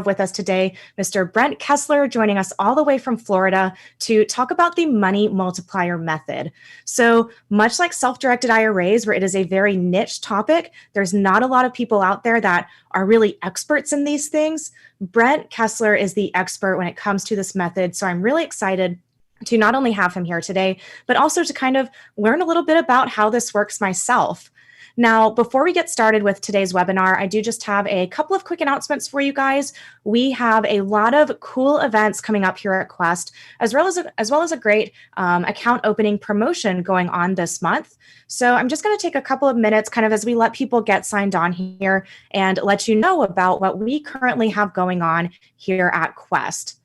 with us today Mr. Brent Kesler, joining us all the way from Florida to talk about the Money Multiplier Method. So much like self-directed IRAs, where it is a very niche topic, there's not a lot of people out there that are really experts in these things. Brent Kesler is the expert when it comes to this method, so I'm really excited to not only have him here today, but also to kind of learn a little bit about how this works myself. Now, before we get started with today's webinar, I do just have a couple of quick announcements for you guys. We have a lot of cool events coming up here at Quest, as well as a great account opening promotion going on this month. So I'm just going to take a couple of minutes kind of as we let people get signed on here and let you know about what we currently have going on here at Quest.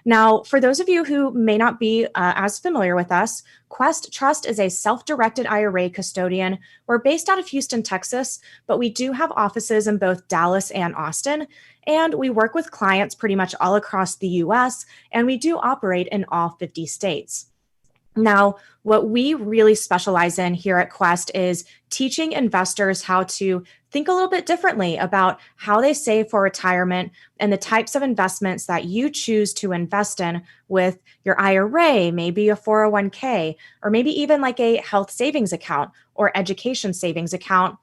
Now, for those of you who may not be as familiar with us, Quest Trust is a self-directed IRA custodian. We're based out of Houston, Texas, but we do have offices in both Dallas and Austin, and we work with clients pretty much all across the US, and we do operate in all 50 states. Now, what we really specialize in here at Quest is teaching investors how to think a little bit differently about how they save for retirement and the types of investments that you choose to invest in with your IRA, maybe a 401k, or maybe even like a health savings account or education savings account.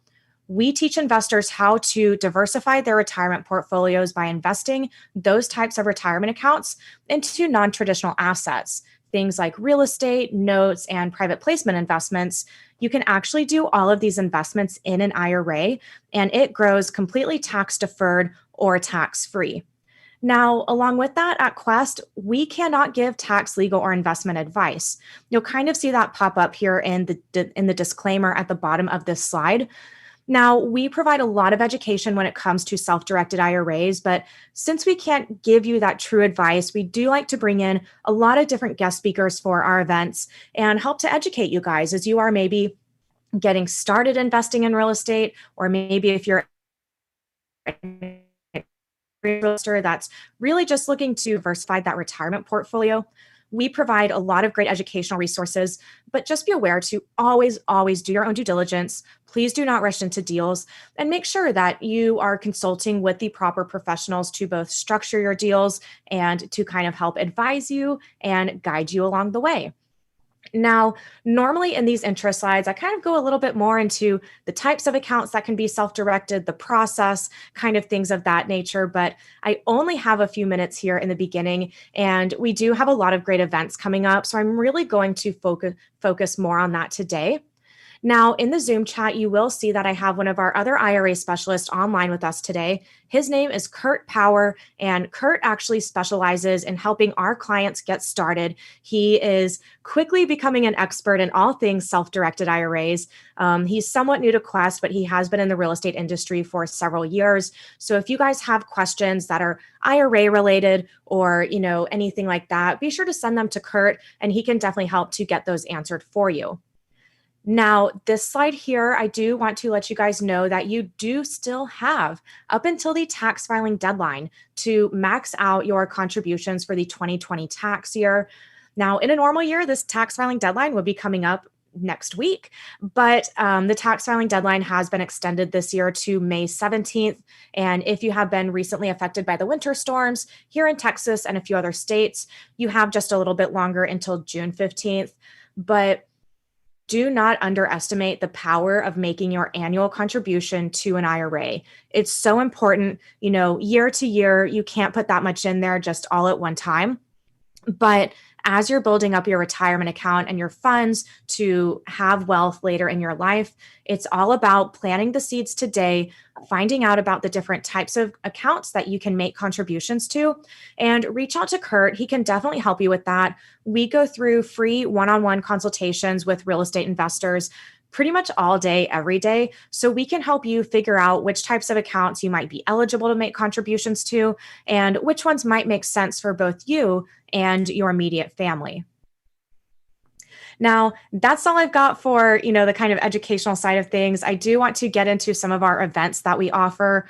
We teach investors how to diversify their retirement portfolios by investing those types of retirement accounts into non-traditional assets. Things like real estate, notes, and private placement investments. You can actually do all of these investments in an IRA, and it grows completely tax deferred or tax free. Now, along with that, at Quest, we cannot give tax, legal, or investment advice. You'll kind of see that pop up here in the disclaimer at the bottom of this slide. Now, we provide a lot of education when it comes to self-directed IRAs, but since we can't give you that true advice, we do like to bring in a lot of different guest speakers for our events and help to educate you guys as you are maybe getting started investing in real estate, or maybe if you're an investor that's really just looking to diversify that retirement portfolio. We provide a lot of great educational resources, but just be aware to always do your own due diligence. Please do not rush into deals, and make sure that you are consulting with the proper professionals to both structure your deals and to kind of help advise you and guide you along the way. Now, normally in these intro slides, I kind of go a little bit more into the types of accounts that can be self-directed, the process, kind of things of that nature, but I only have a few minutes here in the beginning, and we do have a lot of great events coming up, so I'm really going to focus more on that today. Now, in the Zoom chat, you will see that I have one of our other IRA specialists online with us today. His name is Kurt Power, and Kurt actually specializes in helping our clients get started. He is quickly becoming an expert in all things self-directed IRAs. He's somewhat new to Quest, but he has been in the real estate industry for several years. So if you guys have questions that are IRA related or, anything like that, be sure to send them to Kurt, and he can definitely help to get those answered for you. Now, this slide here, I do want to let you guys know that you do still have up until the tax filing deadline to max out your contributions for the 2020 tax year. Now, in a normal year, this tax filing deadline would be coming up next week, but the tax filing deadline has been extended this year to May 17th. And if you have been recently affected by the winter storms here in Texas and a few other states, you have just a little bit longer until June 15th. But do not underestimate the power of making your annual contribution to an IRA. It's so important, year to year, you can't put that much in there just all at one time. But as you're building up your retirement account and your funds to have wealth later in your life, it's all about planting the seeds today, finding out about the different types of accounts that you can make contributions to, and reach out to Kurt. He can definitely help you with that. We go through free one-on-one consultations with real estate investors pretty much all day, every day. So we can help you figure out which types of accounts you might be eligible to make contributions to and which ones might make sense for both you and your immediate family. Now, that's all I've got for, the kind of educational side of things. I do want to get into some of our events that we offer.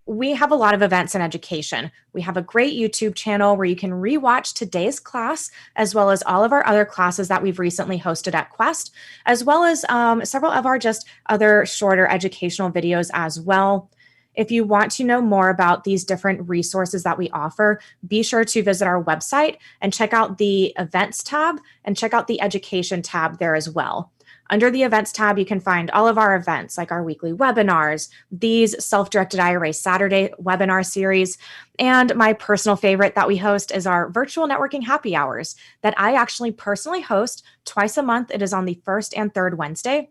We have a lot of events in education. We have a great YouTube channel where you can rewatch today's class, as well as all of our other classes that we've recently hosted at Quest, as well as several of our just other shorter educational videos as well. If you want to know more about these different resources that we offer, be sure to visit our website and check out the events tab and check out the education tab there as well. Under the events tab, you can find all of our events like our weekly webinars, these self-directed IRA Saturday webinar series, and my personal favorite that we host is our virtual networking happy hours that I actually personally host twice a month. It is on the first and third Wednesday.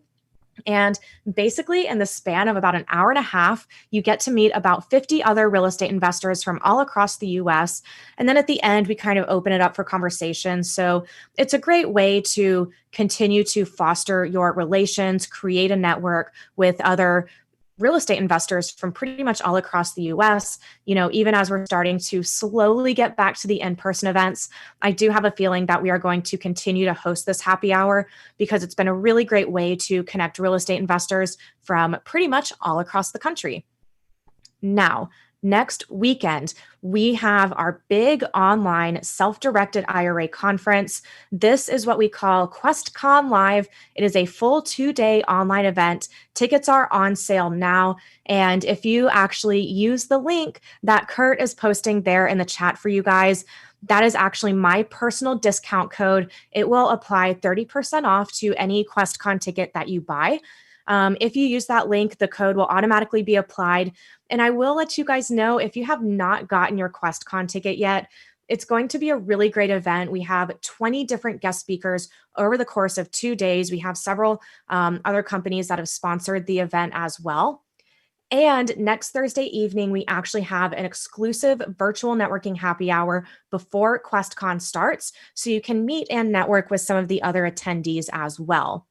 And basically, in the span of about an hour and a half, you get to meet about 50 other real estate investors from all across the US. And then at the end, we kind of open it up for conversation. So it's a great way to continue to foster your relations, create a network with other real estate investors from pretty much all across the US. Even as we're starting to slowly get back to the in-person events, I do have a feeling that we are going to continue to host this happy hour because it's been a really great way to connect real estate investors from pretty much all across the country. Now, next weekend, we have our big online self-directed IRA conference. This is what we call QuestCon Live. It is a full 2-day online event. Tickets are on sale now. And if you actually use the link that Kurt is posting there in the chat for you guys, that is actually my personal discount code. It will apply 30% off to any QuestCon ticket that you buy. If you use that link, the code will automatically be applied. And I will let you guys know if you have not gotten your QuestCon ticket yet, it's going to be a really great event. We have 20 different guest speakers over the course of 2 days. We have several other companies that have sponsored the event as well. And next Thursday evening, we actually have an exclusive virtual networking happy hour before QuestCon starts, so you can meet and network with some of the other attendees as well.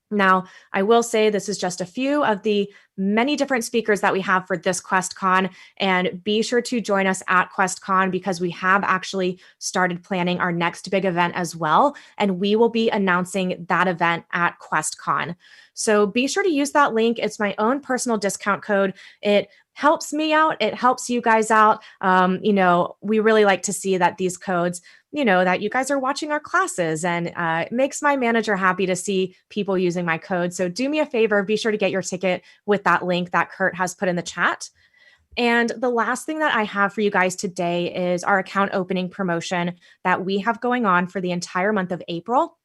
Now, I will say this is just a few of the many different speakers that we have for this QuestCon, and be sure to join us at QuestCon because we have actually started planning our next big event as well, and we will be announcing that event at QuestCon. So be sure to use that link. It's my own personal discount code. It helps me out. It helps you guys out. We really like to see that these codes, that you guys are watching our classes, and it makes my manager happy to see people using my code. So do me a favor, be sure to get your ticket with that link that Kurt has put in the chat. And the last thing that I have for you guys today is our account opening promotion that we have going on for the entire month of April.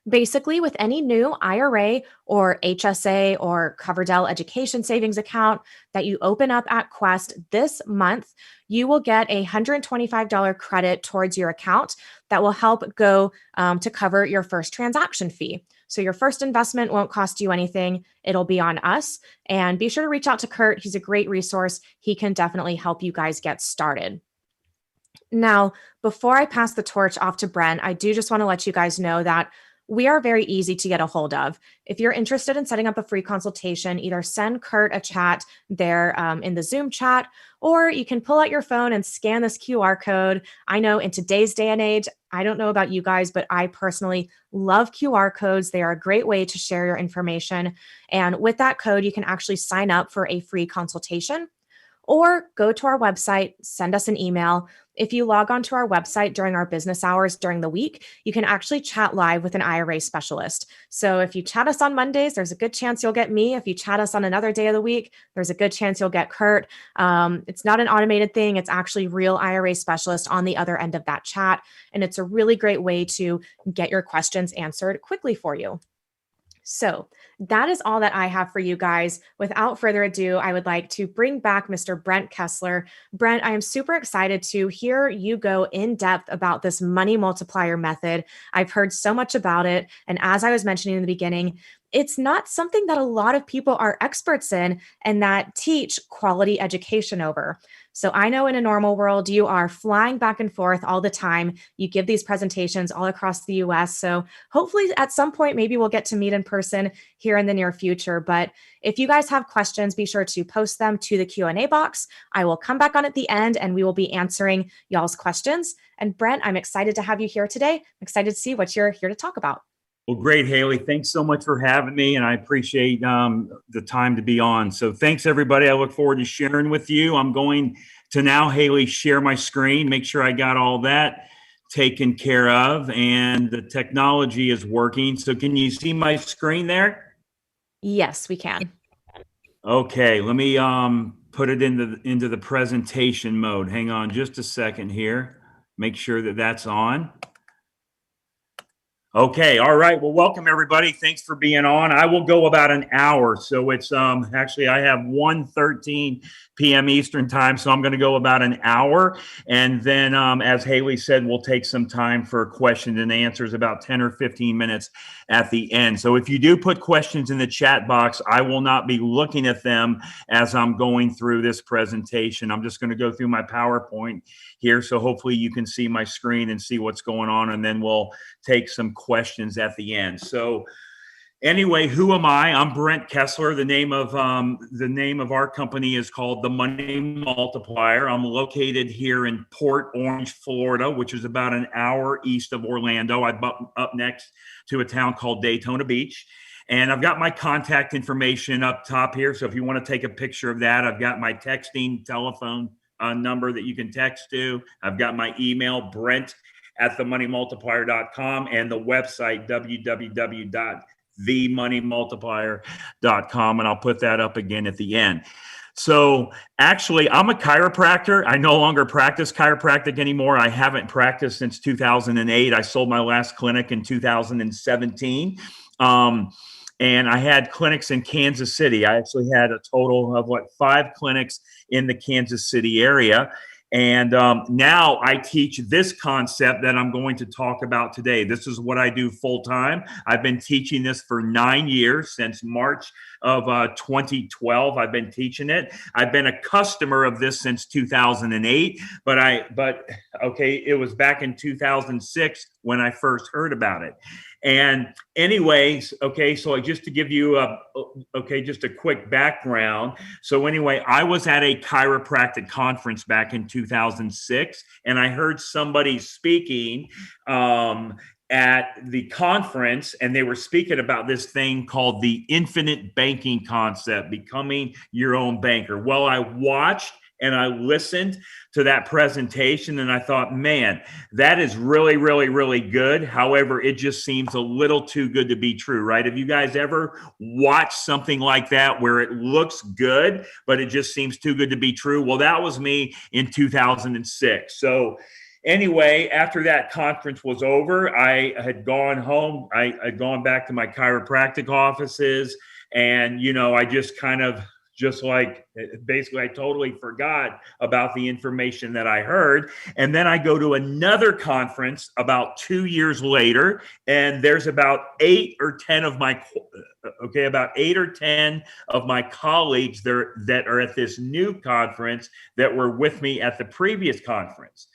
Basically, with any new IRA or HSA or Coverdell education savings account that you open up at Quest this month, you will get a $125 credit towards your account that will help go to cover your first transaction fee. So your first investment won't cost you anything. It'll be on us. And be sure to reach out to Kurt. He's a great resource. He can definitely help you guys get started. Now, before I pass the torch off to Brent, I do just want to let you guys know that we are very easy to get a hold of. If you're interested in setting up a free consultation, either send Kurt a chat there in the Zoom chat, or you can pull out your phone and scan this QR code. I know in today's day and age, I don't know about you guys, but I personally love QR codes. They are a great way to share your information. And with that code, you can actually sign up for a free consultation, or go to our website, send us an email. If you log onto our website during our business hours during the week, you can actually chat live with an IRA specialist. So if you chat us on Mondays, there's a good chance you'll get me. If you chat us on another day of the week, there's a good chance you'll get Kurt. It's not an automated thing. It's actually real IRA specialist on the other end of that chat. And it's a really great way to get your questions answered quickly for you. So that is all that I have for you guys. Without further ado, I would like to bring back Mr. Brent Kesler. Brent, I am super excited to hear you go in depth about this money multiplier method. I've heard so much about it. And as I was mentioning in the beginning, it's not something that a lot of people are experts in and that teach quality education over. So I know in a normal world, you are flying back and forth all the time. You give these presentations all across the US. So hopefully at some point, maybe we'll get to meet in person here in the near future. But if you guys have questions, be sure to post them to the Q&A box. I will come back on at the end and we will be answering y'all's questions. And Brent, I'm excited to have you here today. I'm excited to see what you're here to talk about. Well, great, Haley. Thanks so much for having me, and I appreciate the time to be on. So thanks, everybody. I look forward to sharing with you. I'm going to now, Haley, share my screen, make sure I got all that taken care of, and the technology is working. So can you see my screen there? Yes, we can. Okay, let me put it into the presentation mode. Hang on just a second here. Make sure that that's on. Okay, all right. Well, welcome everybody. Thanks for being on. I will go about an hour. So it's actually I have 1:13 p.m. Eastern time, so I'm going to go about an hour. And then as Haley said, we'll take some time for questions and answers, about 10 or 15 minutes at the end. So if you do put questions in the chat box, I will not be looking at them as I'm going through this presentation. I'm just going to go through my PowerPoint here. So hopefully you can see my screen and see what's going on, and then we'll take some questions at the end. So anyway, who am I? I'm Brent Kesler. The name of our company is called the Money Multiplier. I'm located here in Port Orange, Florida, which is about an hour east of Orlando. I'm up next to a town called Daytona Beach. And I've got my contact information up top here. So if you want to take a picture of that, I've got my texting telephone number that you can text to. I've got my email, brent@themoneymultiplier.com, and the website, www.themoneymultiplier.com. And I'll put that up again at the end. So actually, I'm a chiropractor. I no longer practice chiropractic anymore. I haven't practiced since 2008. I sold my last clinic in 2017. And I had clinics in Kansas City. I actually had a total of 5 clinics in the Kansas City area. And now I teach this concept that I'm going to talk about today. This is what I do full time. I've been teaching this for 9 years, since March of 2012. I've been teaching it. I've been a customer of this since 2008, but it was back in 2006 when I first heard about it. And anyways, so just to give you just a quick background. So anyway, I was at a chiropractic conference back in 2006, and I heard somebody speaking at the conference, and they were speaking about this thing called the infinite banking concept, becoming your own banker. Well, I watched and I listened to that presentation, and I thought, man, that is really, really, really good. However, it just seems a little too good to be true, right? Have you guys ever watched something like that where it looks good, but it just seems too good to be true? Well, that was me in 2006. So anyway, after that conference was over, I had gone home. I had gone back to my chiropractic offices, and, I just kind of basically I totally forgot about the information that I heard. And then I go to another conference about 2 years later, and there's about 8 or 10 of my colleagues there that are at this new conference that were with me at the previous conference.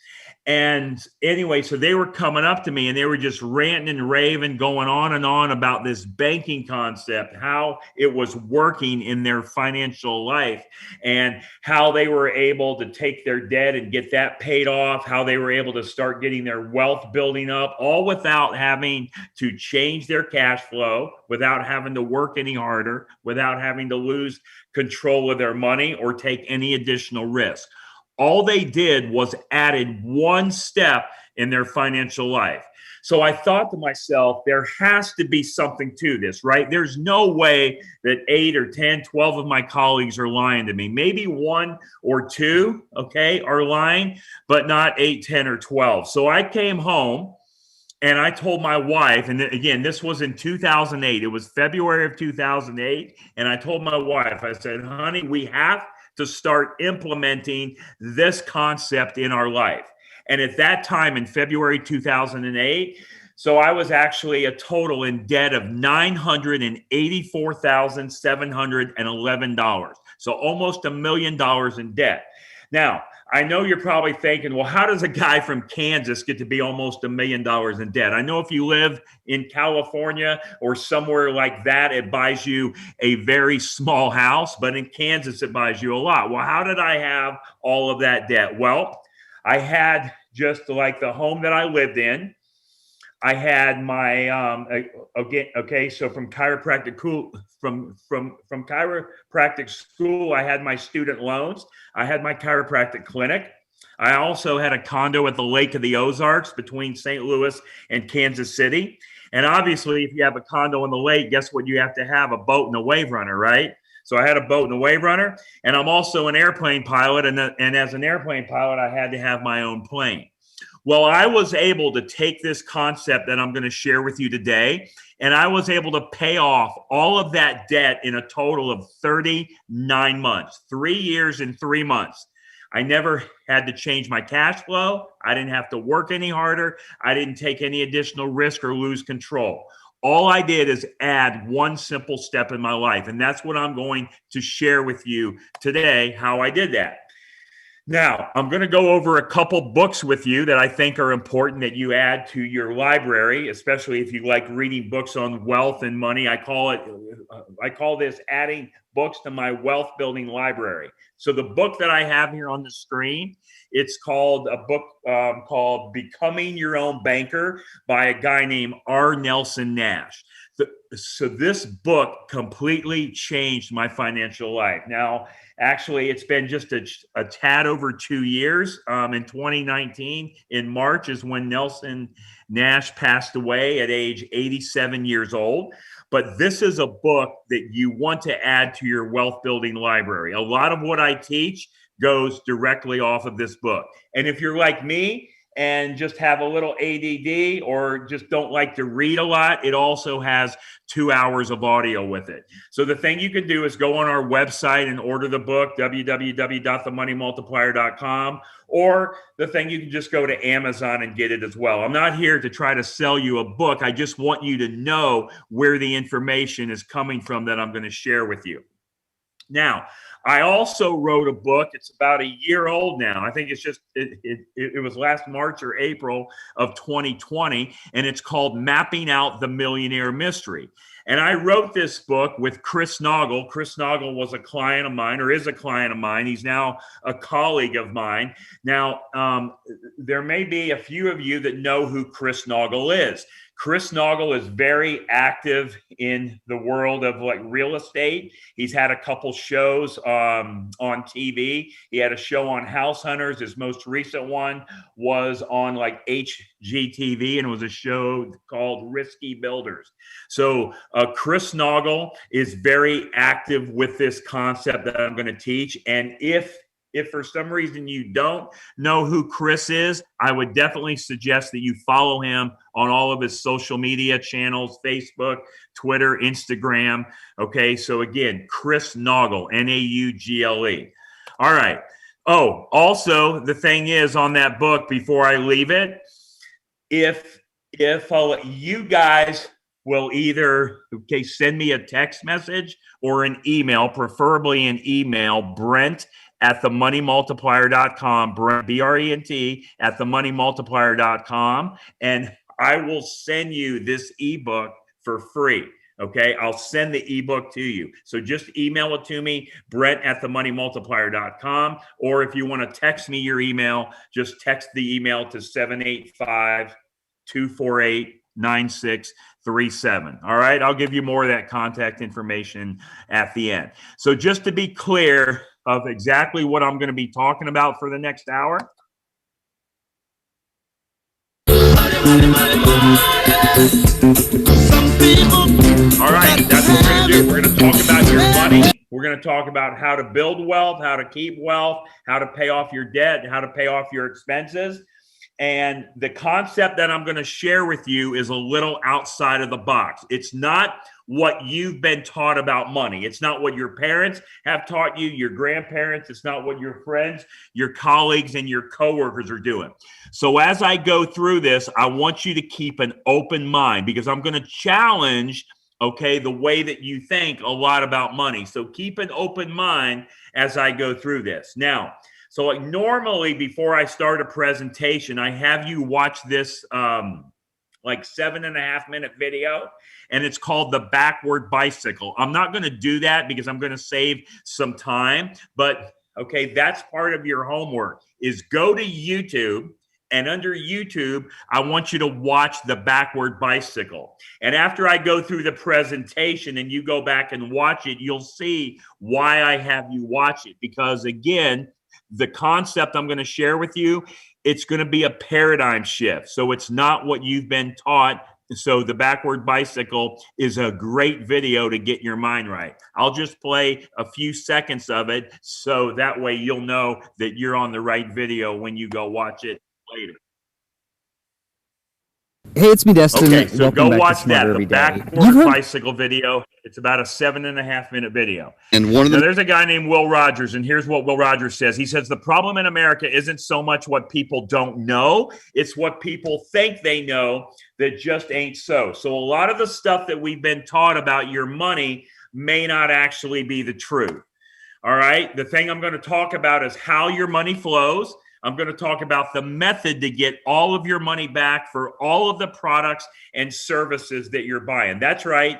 And anyway, so they were coming up to me and they were just ranting and raving, going on and on about this banking concept, how it was working in their financial life, and how they were able to take their debt and get that paid off, how they were able to start getting their wealth building up, all without having to change their cash flow, without having to work any harder, without having to lose control of their money or take any additional risk. All they did was added one step in their financial life. So I thought to myself, there has to be something to this, right? There's no way that 8 or 10, 12 of my colleagues are lying to me. Maybe 1 or 2, are lying, but not 8, 10, or 12. So I came home and I told my wife, and again, this was in 2008. It was February of 2008. And I told my wife, I said, honey, we have to start implementing this concept in our life. And at that time in February 2008, so I was actually a total in debt of $984,711. So almost $1 million in debt. Now, I know you're probably thinking, well, how does a guy from Kansas get to be almost $1 million in debt? I know if you live in California or somewhere like that, it buys you a very small house, but in Kansas, it buys you a lot. Well, how did I have all of that debt? Well, I had just like the home that I lived in. I had my so from chiropractic school, I had my student loans. I had my chiropractic clinic. I also had a condo at the Lake of the Ozarks between St. Louis and Kansas City. And obviously, if you have a condo on the lake, guess what? You have to have a boat and a wave runner, right? So I had a boat and a wave runner, and I'm also an airplane pilot. And as an airplane pilot, I had to have my own plane. Well, I was able to take this concept that I'm going to share with you today, and I was able to pay off all of that debt in a total of 39 months, 3 years and 3 months. I never had to change my cash flow. I didn't have to work any harder. I didn't take any additional risk or lose control. All I did is add one simple step in my life, and that's what I'm going to share with you today, how I did that. Now, I'm going to go over a couple books with you that I think are important that you add to your library, especially if you like reading books on wealth and money. I call this adding books to my wealth building library. So the book that I have here on the screen, it's called a book called Becoming Your Own Banker by a guy named R. Nelson Nash. So this book completely changed my financial life. Now, actually, it's been just a tad over 2 years. In 2019, in March, is when Nelson Nash passed away at age 87 years old. But this is a book that you want to add to your wealth building library. A lot of what I teach goes directly off of this book. And if you're like me and just have a little ADD or just don't like to read a lot, it also has 2 hours of audio with it. So the thing you can do is go on our website and order the book, www.themoneymultiplier.com, or the thing you can just go to Amazon and get it as well. I'm not here to try to sell you a book. I just want you to know where the information is coming from that I'm going to share with you. Now, I also wrote a book. It's about a year old now. I think it's just, it was last March or April of 2020, and it's called Mapping Out the Millionaire Mystery. And I wrote this book with Chris Naugle. Chris Naugle was a client of mine, or is a client of mine. He's now a colleague of mine. Now, there may be a few of you that know who Chris Naugle is. Chris Naugle is very active in the world of like real estate. He's had a couple shows on TV. He had a show on House Hunters. His most recent one was on like HGTV, and it was a show called Risky Builders. So Chris Naugle is very active with this concept that I'm going to teach. And if for some reason you don't know who Chris is, I would definitely suggest that you follow him on all of his social media channels, Facebook, Twitter, Instagram. Okay, so again, Chris Naugle, Naugle. All right. Oh, also, the thing is on that book, before I leave it, if you guys will either, send me a text message or an email, preferably an email, Brent@themoneymultiplier.com, Brent, B-R-E-N-T, at themoneymultiplier.com, and I will send you this ebook for free. Okay, I'll send the ebook to you. So just email it to me, Brent@themoneymultiplier.com, or if you want to text me your email, just text the email to 785-248-9637. All right, I'll give you more of that contact information at the end. So just to be clear of exactly what I'm going to be talking about for the next hour. All right, that's what we're going to do. We're going to talk about your money. We're going to talk about how to build wealth, how to keep wealth, how to pay off your debt, how to pay off your expenses. And the concept that I'm going to share with you is a little outside of the box. It's not what you've been taught about money. It's not what your parents have taught you, your grandparents. It's not what your friends, your colleagues, and your coworkers are doing. So as I go through this, I want you to keep an open mind because I'm going to challenge, the way that you think a lot about money. So keep an open mind as I go through this. Now, so like normally before I start a presentation, I have you watch this like 7.5-minute video, and it's called The Backward Bicycle. I'm not going to do that because I'm going to save some time, but that's part of your homework is go to YouTube, and under YouTube, I want you to watch The Backward Bicycle. And after I go through the presentation and you go back and watch it, you'll see why I have you watch it. Because again, the concept I'm going to share with you, it's going to be a paradigm shift. So it's not what you've been taught So the backward bicycle is a great video to get your mind right. I'll just play a few seconds of it so that way you'll know that you're on the right video when you go watch it later. Hey, it's me, Destin. Okay, so Welcome go back watch to Smarter that, the Every Day. backward bicycle video. It's about a 7.5 minute video. And now, there's a guy named Will Rogers, and here's what Will Rogers says. He says, the problem in America isn't so much what people don't know, it's what people think they know that just ain't so. So a lot of the stuff that we've been taught about your money may not actually be the truth. All right, the thing I'm going to talk about is how your money flows. I'm going to talk about the method to get all of your money back for all of the products and services that you're buying. That's right.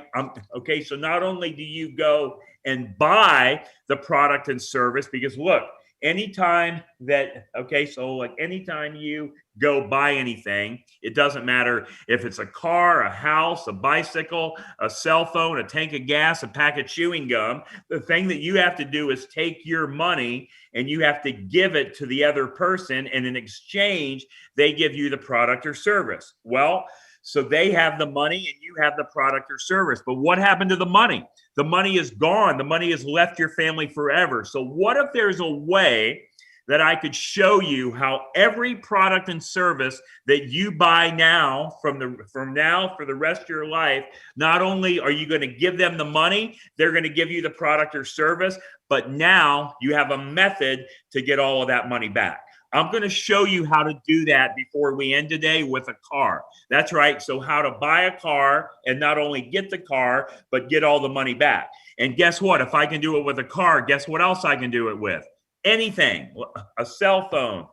Okay, so not only do you go and buy the product and service, because look, anytime you go buy anything, it doesn't matter if it's a car, a house, a bicycle, a cell phone, a tank of gas, a pack of chewing gum. The thing that you have to do is take your money and you have to give it to the other person, and in exchange, they give you the product or service. Well, so they have the money and you have the product or service. But what happened to the money? The money is gone. The money has left your family forever. So what if there's a way that I could show you how every product and service that you buy now from now for the rest of your life, not only are you going to give them the money, they're going to give you the product or service, but now you have a method to get all of that money back. I'm going to show you how to do that before we end today with a car. That's right. So how to buy a car and not only get the car, but get all the money back. And guess what? If I can do it with a car, guess what else I can do it with? Anything, a cell phone,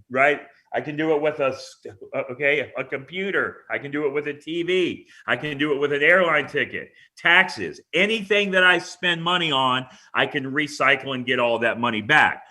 right? I can do it with a computer. I can do it with a TV. I can do it with an airline ticket, taxes, anything that I spend money on, I can recycle and get all that money back.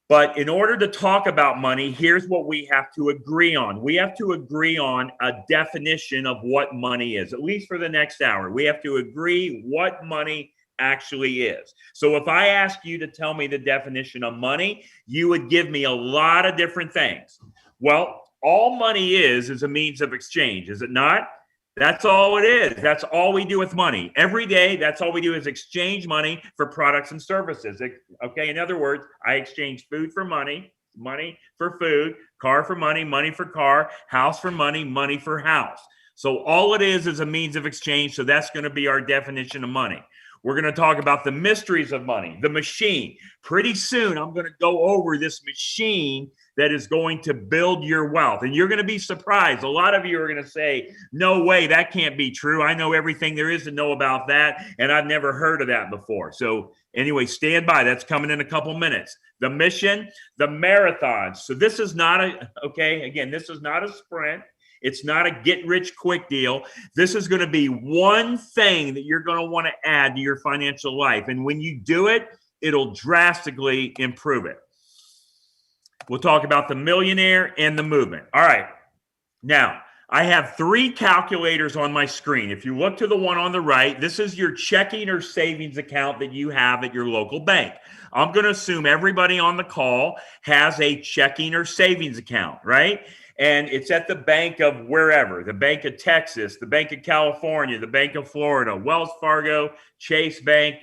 But in order to talk about money, here's what we have to agree on. We have to agree on a definition of what money is, at least for the next hour. We have to agree what money actually is. So if I ask you to tell me the definition of money, you would give me a lot of different things. Well, all money is a means of exchange, is it not? That's all it is. That's all we do with money. Every day, that's all we do is exchange money for products and services. Okay, in other words, I exchange food for money, money for food, car for money, money for car, house for money, money for house. So all it is a means of exchange. So that's going to be our definition of money. We're going to talk about the mysteries of money, the machine. Pretty soon, I'm going to go over this machine that is going to build your wealth. And you're going to be surprised. A lot of you are going to say, no way, that can't be true. I know everything there is to know about that, and I've never heard of that before. So anyway, stand by. That's coming in a couple minutes. The mission, the marathon. So this is not this is not a sprint. It's not a get-rich-quick deal. This is going to be one thing that you're going to want to add to your financial life. And when you do it, it'll drastically improve it. We'll talk about the millionaire and the movement. All right. Now, I have 3 calculators on my screen. If you look to the one on the right, this is your checking or savings account that you have at your local bank. I'm going to assume everybody on the call has a checking or savings account, right? And it's at the bank of wherever, the Bank of Texas, the Bank of California, the Bank of Florida, Wells Fargo, Chase Bank,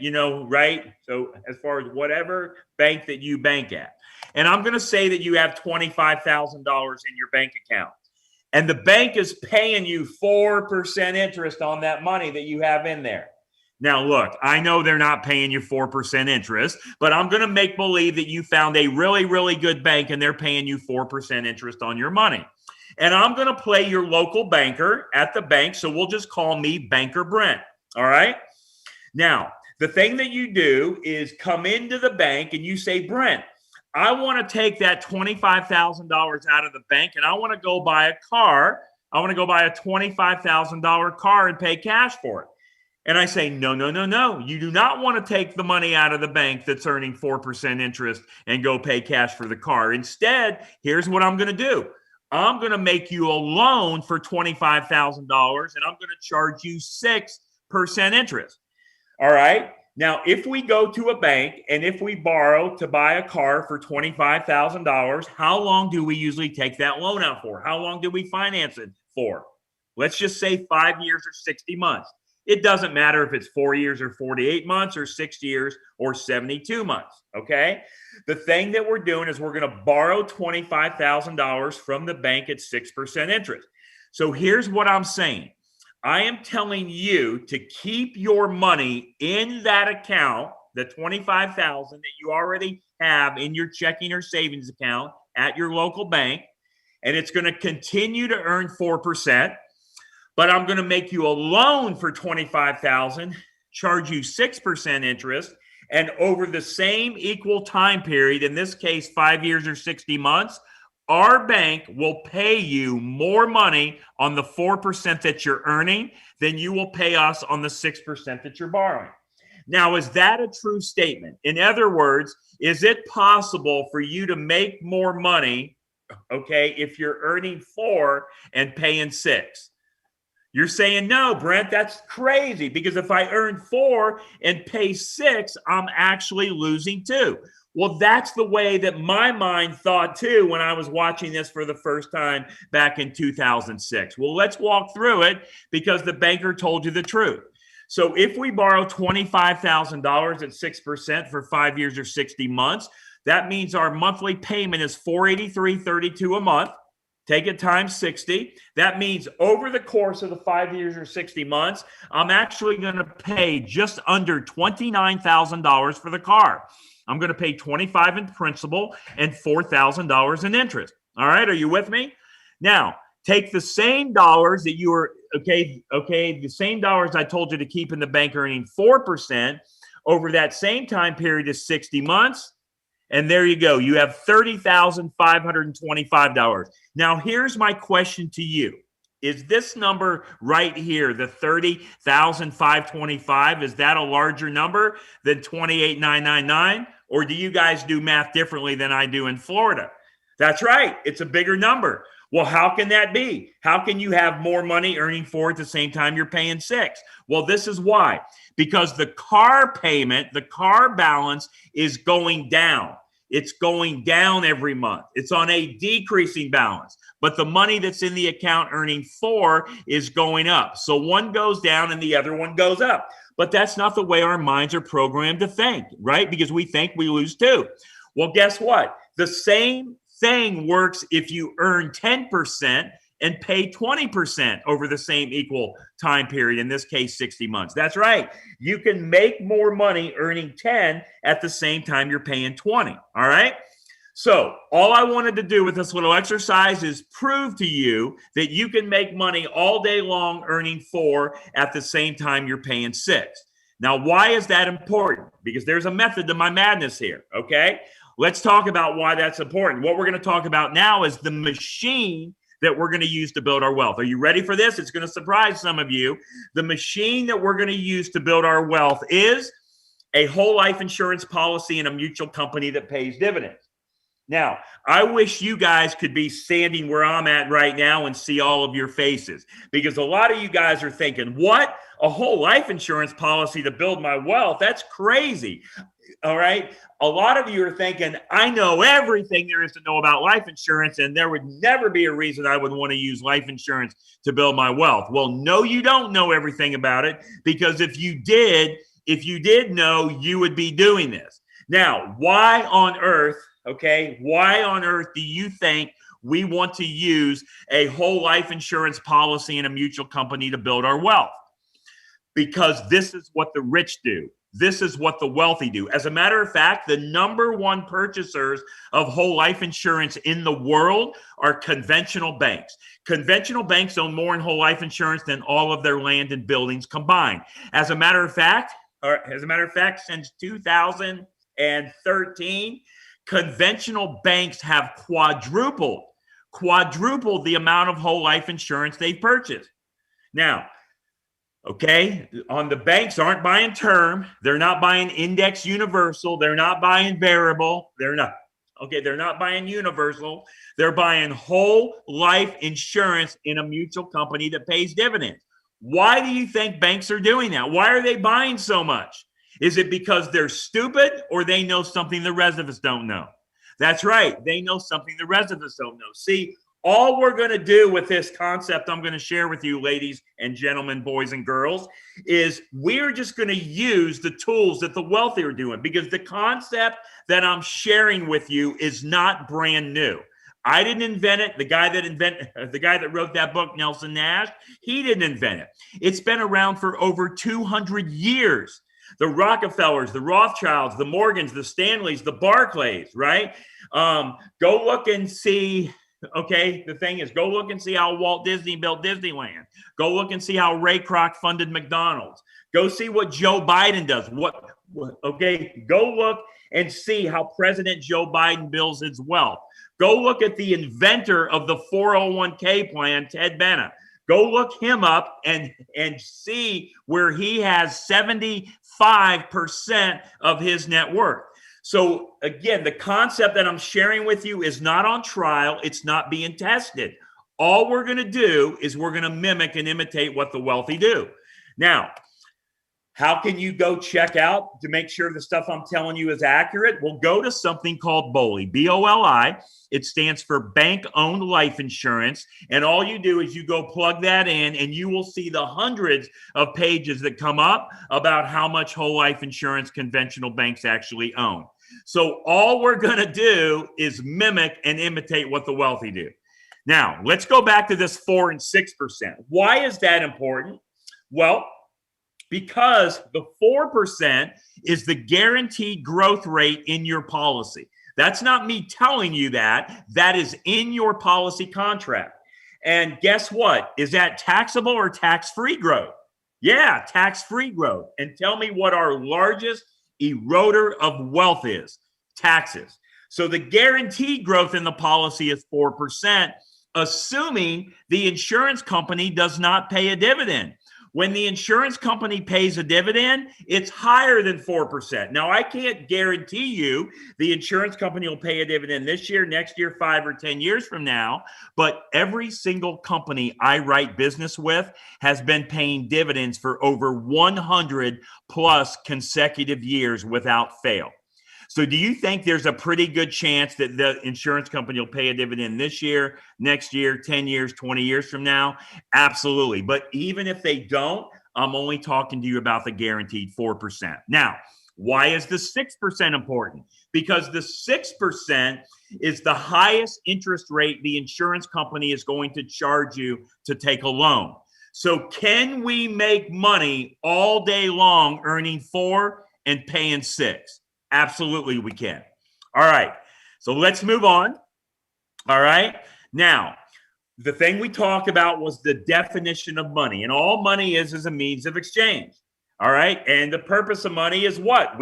right? So as far as whatever bank that you bank at. And I'm going to say that you have $25,000 in your bank account. And the bank is paying you 4% interest on that money that you have in there. Now, look, I know they're not paying you 4% interest, but I'm going to make believe that you found a really, really good bank and they're paying you 4% interest on your money. And I'm going to play your local banker at the bank, so we'll just call me Banker Brent, all right? Now, the thing that you do is come into the bank and you say, Brent, I want to take that $25,000 out of the bank and I want to go buy a car. I want to go buy a $25,000 car and pay cash for it. And I say, no. You do not want to take the money out of the bank that's earning 4% interest and go pay cash for the car. Instead, here's what I'm going to do. I'm going to make you a loan for $25,000 and I'm going to charge you 6% interest. All right. Now, if we go to a bank and if we borrow to buy a car for $25,000, how long do we usually take that loan out for? How long do we finance it for? Let's just say 5 years or 60 months. It doesn't matter if it's 4 years or 48 months or 6 years or 72 months, okay? The thing that we're doing is we're going to borrow $25,000 from the bank at 6% interest. So here's what I'm saying. I am telling you to keep your money in that account, the $25,000 that you already have in your checking or savings account at your local bank, and it's going to continue to earn 4%. But I'm going to make you a loan for $25,000, charge you 6% interest, and over the same equal time period, in this case 5 years or 60 months, our bank will pay you more money on the 4% that you're earning than you will pay us on the 6% that you're borrowing. Now, is that a true statement? In other words, is it possible for you to make more money, okay, if you're earning 4 and paying 6? You're saying, no, Brent, that's crazy, because if I earn 4 and pay 6, I'm actually losing 2. Well, that's the way that my mind thought too when I was watching this for the first time back in 2006. Well, let's walk through it because the banker told you the truth. So if we borrow $25,000 at 6% for 5 years or 60 months, that means our monthly payment is $483.32 a month. Take it times 60. That means over the course of the 5 years or 60 months, I'm actually going to pay just under $29,000 for the car. I'm going to pay $25,000 in principal and $4,000 in interest. All right, are you with me? Now, take the same dollars that you were, the same dollars I told you to keep in the bank earning 4% over that same time period is 60 months. And there you go. You have $30,525. Now, here's my question to you. Is this number right here, the $30,525, is that a larger number than $28,999? Or do you guys do math differently than I do in Florida? That's right. It's a bigger number. Well, how can that be? How can you have more money earning 4 at the same time you're paying 6? Well, this is why. Because the car payment, the car balance is going down. It's going down every month. It's on a decreasing balance. But the money that's in the account earning 4 is going up. So one goes down and the other one goes up. But that's not the way our minds are programmed to think, right? Because we think we lose 2. Well, guess what? The same thing works if you earn 10% and pay 20% over the same equal time period, in this case, 60 months. That's right. You can make more money earning 10 at the same time you're paying 20. All right. So all I wanted to do with this little exercise is prove to you that you can make money all day long earning 4 at the same time you're paying 6. Now, why is that important? Because there's a method to my madness here. Okay. Let's talk about why that's important. What we're going to talk about now is the machine that we're going to use to build our wealth. Are you ready for this? It's going to surprise some of you. The machine that we're going to use to build our wealth is a whole life insurance policy in a mutual company that pays dividends. Now, I wish you guys could be standing where I'm at right now and see all of your faces, because a lot of you guys are thinking, what? A whole life insurance policy to build my wealth? That's crazy. All right. A lot of you are thinking, I know everything there is to know about life insurance, and there would never be a reason I would want to use life insurance to build my wealth. Well, no, you don't know everything about it, because if you did know, you would be doing this. Now, why on earth do you think we want to use a whole life insurance policy in a mutual company to build our wealth? Because this is what the rich do. This is what the wealthy do. As a matter of fact, the number one purchasers of whole life insurance in the world are conventional banks. Conventional banks own more in whole life insurance than all of their land and buildings combined. As a matter of fact, since 2013, conventional banks have quadrupled the amount of whole life insurance they've purchased. Now, okay, on the banks aren't buying term. They're not buying index universal. They're not buying variable. They're not buying universal. They're buying whole life insurance in a mutual company that pays dividends. Why do you think banks are doing that? Why are they buying so much? Is it because they're stupid or they know something the rest of us don't know? That's right. They know something the rest of us don't know. See, all we're going to do with this concept I'm going to share with you, ladies and gentlemen, boys and girls, is we're just going to use the tools that the wealthy are doing, because the concept that I'm sharing with you is not brand new. I didn't invent it. The guy that wrote that book, Nelson Nash, he didn't invent it. It's been around for over 200 years. The Rockefellers, the Rothschilds, the Morgans, the Stanleys, the Barclays, right? Go look and see. Okay, the thing is, go look and see how Walt Disney built Disneyland. Go look and see how Ray Kroc funded McDonald's. Go see what Joe Biden does. Okay, go look and see how President Joe Biden builds his wealth. Go look at the inventor of the 401k plan, Ted Bennett. Go look him up and see where he has 75% of his net worth. So again, the concept that I'm sharing with you is not on trial. It's not being tested. All we're going to do is we're going to mimic and imitate what the wealthy do. Now, how can you go check out to make sure the stuff I'm telling you is accurate? Well, go to something called BOLI, B-O-L-I. It stands for bank-owned life insurance. And all you do is you go plug that in, and you will see the hundreds of pages that come up about how much whole life insurance conventional banks actually own. So all we're going to do is mimic and imitate what the wealthy do. Now, let's go back to this 4 and 6%. Why is that important? Well, because the 4% is the guaranteed growth rate in your policy. That's not me telling you that. That is in your policy contract. And guess what? Is that taxable or tax-free growth? Yeah, tax-free growth. And tell me what our largest eroder of wealth is: taxes. So the guaranteed growth in the policy is 4%, assuming the insurance company does not pay a dividend. When the insurance company pays a dividend, it's higher than 4%. Now, I can't guarantee you the insurance company will pay a dividend this year, next year, 5 or 10 years from now, but every single company I write business with has been paying dividends for over 100 plus consecutive years without fail. So do you think there's a pretty good chance that the insurance company will pay a dividend this year, next year, 10 years, 20 years from now? Absolutely. But even if they don't, I'm only talking to you about the guaranteed 4%. Now, why is the 6% important? Because the 6% is the highest interest rate the insurance company is going to charge you to take a loan. So can we make money all day long earning 4 and paying 6? Absolutely, we can. All right. So let's move on. All right. Now, the thing we talked about was the definition of money. And all money is a means of exchange. All right. And the purpose of money is what?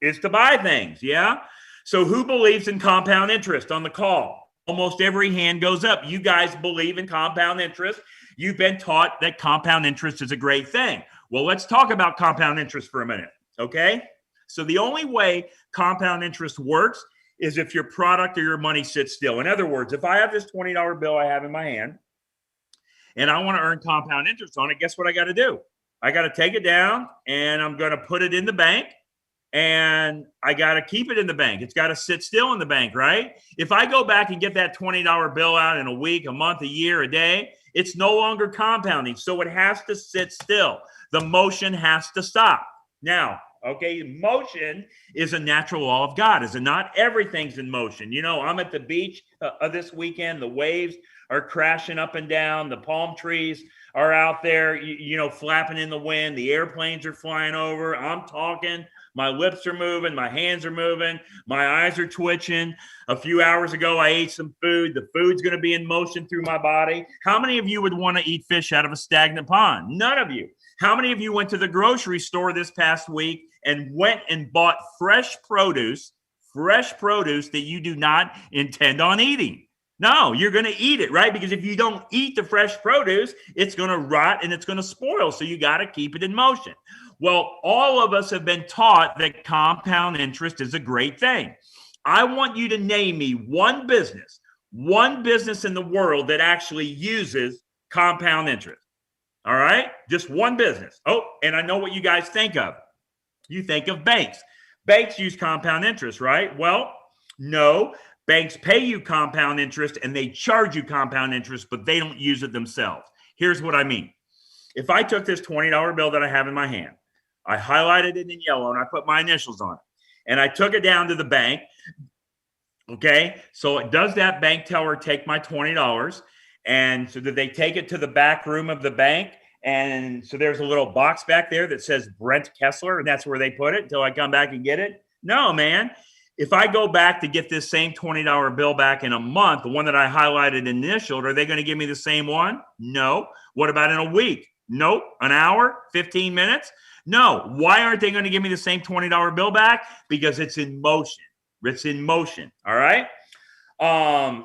Is to buy things. Yeah. So who believes in compound interest on the call? Almost every hand goes up. You guys believe in compound interest. You've been taught that compound interest is a great thing. Well, let's talk about compound interest for a minute. Okay. So the only way compound interest works is if your product or your money sits still. In other words, if I have this $20 bill I have in my hand and I want to earn compound interest on it, guess what I got to do? I got to take it down and I'm going to put it in the bank, and I got to keep it in the bank. It's got to sit still in the bank, right? If I go back and get that $20 bill out in a week, a month, a year, a day, it's no longer compounding. So it has to sit still. The motion has to stop. Now, okay, motion is a natural law of God, is it not? Everything's in motion. You know, I'm at the beach this weekend. The waves are crashing up and down. The palm trees are out there, flapping in the wind. The airplanes are flying over. I'm talking. My lips are moving. My hands are moving. My eyes are twitching. A few hours ago, I ate some food. The food's going to be in motion through my body. How many of you would want to eat fish out of a stagnant pond? None of you. How many of you went to the grocery store this past week and went and bought fresh produce that you do not intend on eating? No, you're going to eat it, right? Because if you don't eat the fresh produce, it's going to rot and it's going to spoil. So you got to keep it in motion. Well, all of us have been taught that compound interest is a great thing. I want you to name me one business in the world that actually uses compound interest. All right. Just one business. Oh, and I know what you guys think of. You think of banks. Banks use compound interest, right? Well, no. Banks pay you compound interest and they charge you compound interest, but they don't use it themselves. Here's what I mean. If I took this $20 bill that I have in my hand, I highlighted it in yellow and I put my initials on it, and I took it down to the bank. Okay. So does that bank teller take my $20? And so did they take it to the back room of the bank? And so there's a little box back there that says Brent Kesler, and that's where they put it until I come back and get it. No, man. If I go back to get this same $20 bill back in a month, the one that I highlighted initialed, are they going to give me the same one? No. What about in a week? Nope. An hour? 15 minutes? No. Why aren't they going to give me the same $20 bill back? Because it's in motion. It's in motion. All right.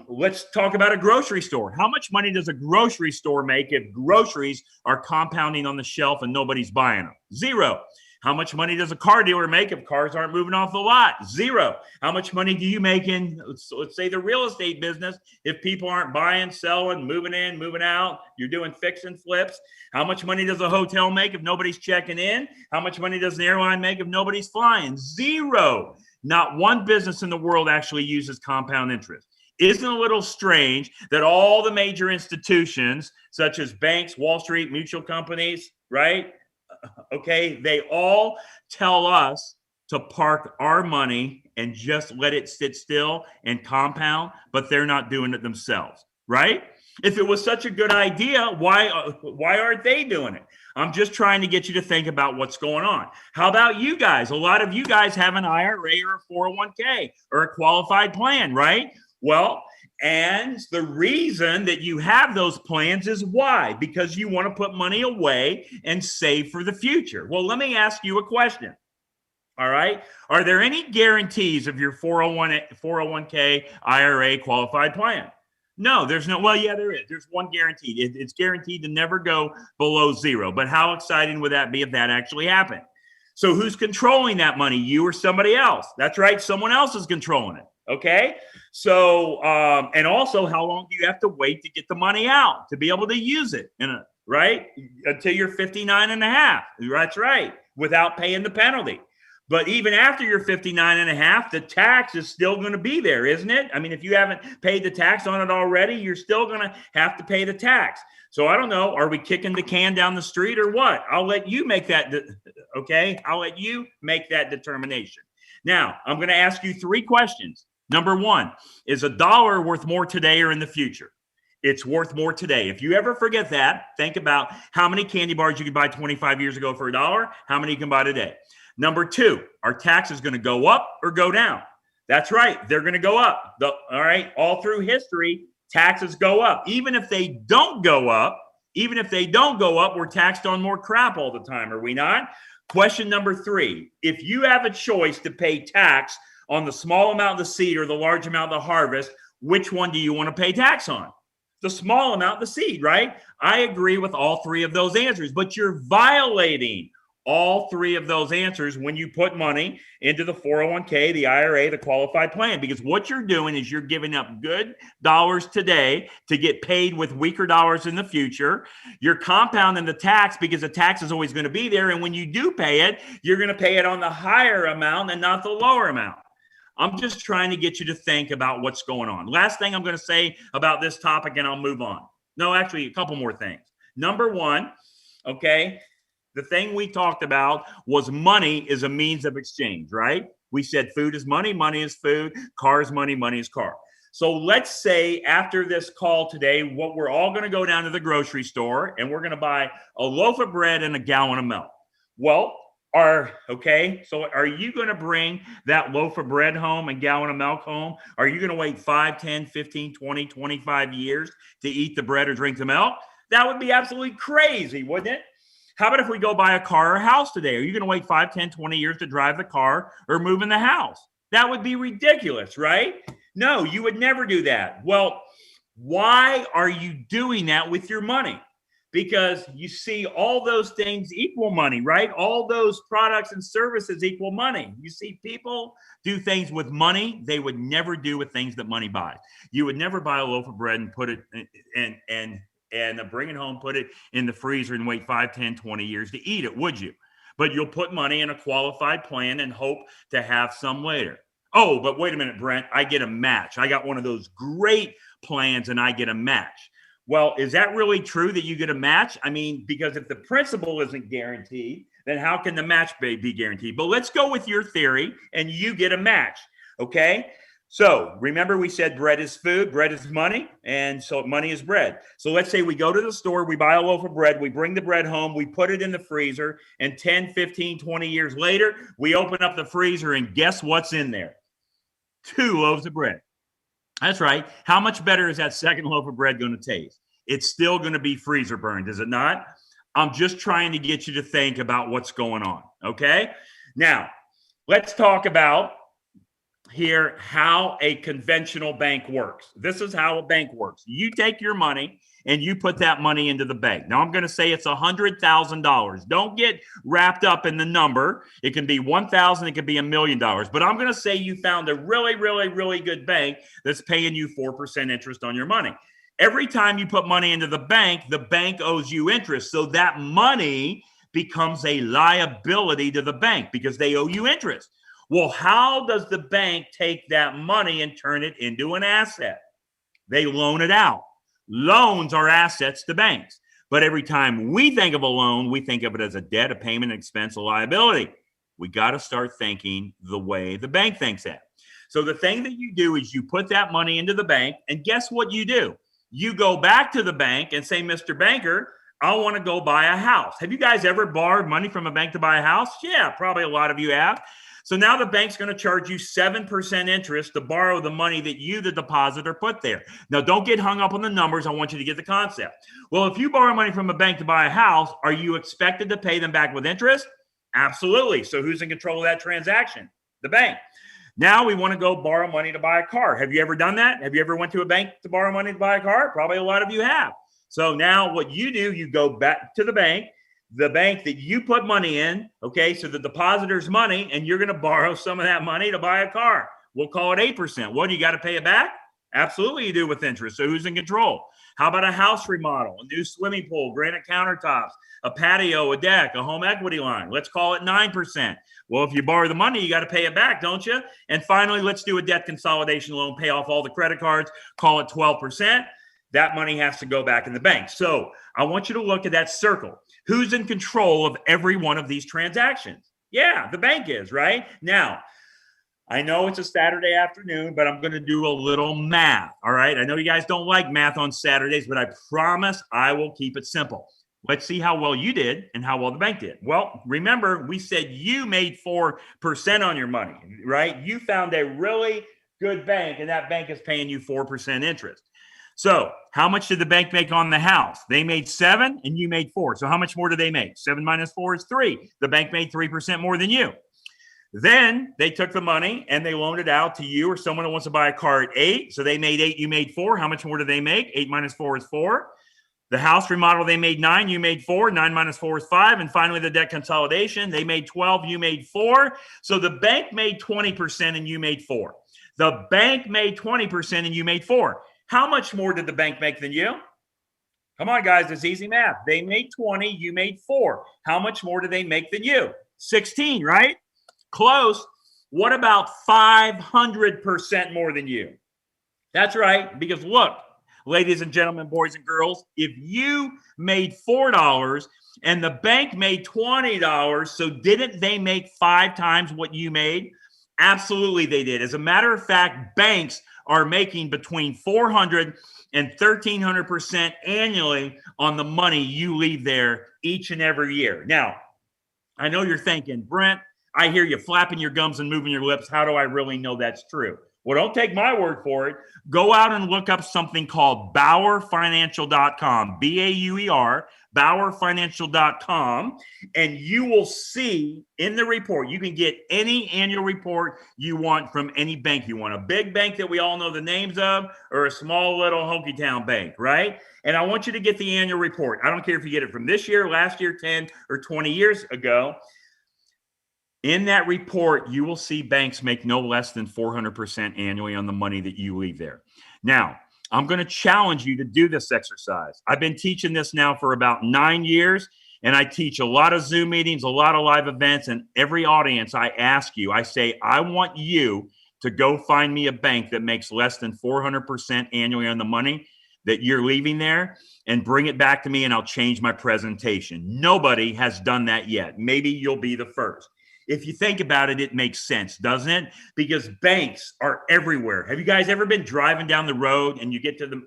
Let's talk about a grocery store. How much money does a grocery store make if groceries are compounding on the shelf and nobody's buying them? Zero. How much money does a car dealer make if cars aren't moving off the lot? Zero. How much money do you make in, let's say, the real estate business if people aren't buying, selling, moving in, moving out? You're doing fix and flips. How much money does a hotel make if nobody's checking in? How much money does an airline make if nobody's flying? Zero. Not one business in the world actually uses compound interest. Isn't it a little strange that all the major institutions, such as banks, Wall Street, mutual companies, right? Okay, they all tell us to park our money and just let it sit still and compound, but they're not doing it themselves, right? If it was such a good idea, why aren't they doing it? I'm just trying to get you to think about what's going on. How about you guys? A lot of you guys have an IRA or a 401k or a qualified plan, right? Well, and the reason that you have those plans is why? Because you want to put money away and save for the future. Well, let me ask you a question. All right. Are there any guarantees of your 401k, IRA qualified plan? No, there's no. Well, yeah, there is. There's one guaranteed. It's guaranteed to never go below zero. But how exciting would that be if that actually happened? So who's controlling that money? You or somebody else? That's right. Someone else is controlling it. Okay. So, and also, how long do you have to wait to get the money out to be able to use it? Right? Until you're 59 and a half. That's right. Without paying the penalty. But even after you're 59 and a half, the tax is still going to be there, isn't it? I mean, if you haven't paid the tax on it already, you're still going to have to pay the tax. So I don't know. Are we kicking the can down the street or what? I'll let you make that. Okay. I'll let you make that determination. Now, I'm going to ask you 3 questions. Number 1, is $1 worth more today or in the future? It's worth more today. If you ever forget that, think about how many candy bars you could buy 25 years ago for $1, how many you can buy today. Number 2, are taxes going to go up or go down? That's right. They're going to go up. All right. All through history, taxes go up. Even if they don't go up, we're taxed on more crap all the time, are we not? Question number 3, if you have a choice to pay tax on the small amount of the seed or the large amount of the harvest, which one do you want to pay tax on? The small amount of the seed, right? I agree with all 3 of those answers, but you're violating all 3 of those answers when you put money into the 401k, the IRA, the qualified plan, because what you're doing is you're giving up good dollars today to get paid with weaker dollars in the future. You're compounding the tax because the tax is always going to be there. And when you do pay it, you're going to pay it on the higher amount and not the lower amount. I'm just trying to get you to think about what's going on. Last thing I'm going to say about this topic, and I'll move on. No, actually, a couple more things. Number 1, okay, the thing we talked about was money is a means of exchange, right? We said food is money is food, car is money is car. So let's say after this call today, what we're all going to go down to the grocery store and we're going to buy a loaf of bread and a gallon of milk. Well, so are you going to bring that loaf of bread home and gallon of milk home? Are you going to wait 5, 10, 15, 20, 25 years to eat the bread or drink the milk? That would be absolutely crazy, wouldn't it? How about if we go buy a car or a house today? Are you going to wait 5, 10, 20 years to drive the car or move in the house? That would be ridiculous, right? No, you would never do that. Well, why are you doing that with your money? Because you see, all those things equal money, right? All those products and services equal money. You see, people do things with money they would never do with things that money buys. You would never buy a loaf of bread and put it and and bring it home, put it in the freezer and wait 5, 10, 20 years to eat it, would you? But you'll put money in a qualified plan and hope to have some later. Oh, but wait a minute, Brent, I get a match. I got one of those great plans and I get a match. Well, is that really true that you get a match? I mean, because if the principal isn't guaranteed, then how can the match be guaranteed? But let's go with your theory and you get a match, okay? So remember we said bread is food, bread is money, and so money is bread. So let's say we go to the store, we buy a loaf of bread, we bring the bread home, we put it in the freezer, and 10, 15, 20 years later, we open up the freezer and guess what's in there? 2 loaves of bread. That's right. How much better is that second loaf of bread going to taste? It's still going to be freezer burned, is it not? I'm just trying to get you to think about what's going on, okay? Now, let's talk about here how a conventional bank works. This is how a bank works. You take your money and you put that money into the bank. Now I'm going to say it's $100,000. Don't get wrapped up in the number. It can be 1,000, it could be $1 million. But I'm going to say you found a really, really, really good bank that's paying you 4% interest on your money. Every time you put money into the bank owes you interest. So that money becomes a liability to the bank because they owe you interest. Well, how does the bank take that money and turn it into an asset? They loan it out. Loans are assets to banks. But every time we think of a loan, we think of it as a debt, a payment, an expense, a liability. We got to start thinking the way the bank thinks that. So the thing that you do is you put that money into the bank, and guess what you do? You go back to the bank and say, Mr. Banker, I want to go buy a house. Have you guys ever borrowed money from a bank to buy a house? Yeah, probably a lot of you have. So now the bank's going to charge you 7% interest to borrow the money that you, the depositor, put there. Now, don't get hung up on the numbers. I want you to get the concept. Well, if you borrow money from a bank to buy a house, are you expected to pay them back with interest? Absolutely. So who's in control of that transaction? The bank. Now we want to go borrow money to buy a car. Have you ever done that? Have you ever went to a bank to borrow money to buy a car? Probably a lot of you have. So now what you do, you go back to the bank that you put money in, okay, so the depositor's money, and you're going to borrow some of that money to buy a car. We'll call it 8%. What, do you got to pay it back? Absolutely you do with interest. So who's in control? How about a house remodel, a new swimming pool, granite countertops, a patio, a deck, a home equity line? Let's call it 9%. Well, if you borrow the money, you got to pay it back, don't you? And finally, let's do a debt consolidation loan, pay off all the credit cards, call it 12%. That money has to go back in the bank. So I want you to look at that circle. Who's in control of every one of these transactions? Yeah, the bank is, right? Now, I know it's a Saturday afternoon, but I'm going to do a little math, all right? I know you guys don't like math on Saturdays, but I promise I will keep it simple. Let's see how well you did and how well the bank did. Well, remember, we said you made 4% on your money, right? You found a really good bank, and that bank is paying you 4% interest. So how much did the bank make on the house? They made 7 and you made 4. So how much more did they make? 7 minus 4 is 3. The bank made 3% more than you. Then they took the money and they loaned it out to you or someone who wants to buy a car at 8. So they made 8, you made 4. How much more did they make? 8 minus 4 is 4. The house remodel, they made 9, you made 4. 9 minus 4 is 5. And finally, the debt consolidation, they made 12, you made 4. So the bank made 20% and you made 4. The bank made 20% and you made 4. How much more did the bank make than you? Come on, guys, it's easy math. They made 20, you made 4. How much more did they make than you? 16, right? Close. What about 500% more than you? That's right, because look, ladies and gentlemen, boys and girls, if you made $4 and the bank made $20, so didn't they make 5 times what you made? Absolutely, they did. As a matter of fact, banks are making between 400 and 1,300% annually on the money you leave there each and every year. Now, I know you're thinking, Brent, I hear you flapping your gums and moving your lips. How do I really know that's true? Well, don't take my word for it. Go out and look up something called BauerFinancial.com, B-A-U-E-R, BauerFinancial.com, and you will see in the report, you can get any annual report you want from any bank you want. A big bank that we all know the names of, or a small little honky town bank, right? And I want you to get the annual report. I don't care if you get it from this year, last year, 10 or 20 years ago. In that report, you will see banks make no less than 400% annually on the money that you leave there. Now, I'm going to challenge you to do this exercise. I've been teaching this now for about 9 years, and I teach a lot of Zoom meetings, a lot of live events, and every audience I ask you, I say, I want you to go find me a bank that makes less than 400% annually on the money that you're leaving there and bring it back to me, and I'll change my presentation. Nobody has done that yet. Maybe you'll be the first. If you think about it, it makes sense, doesn't it? Because banks are everywhere. Have you guys ever been driving down the road and you get to the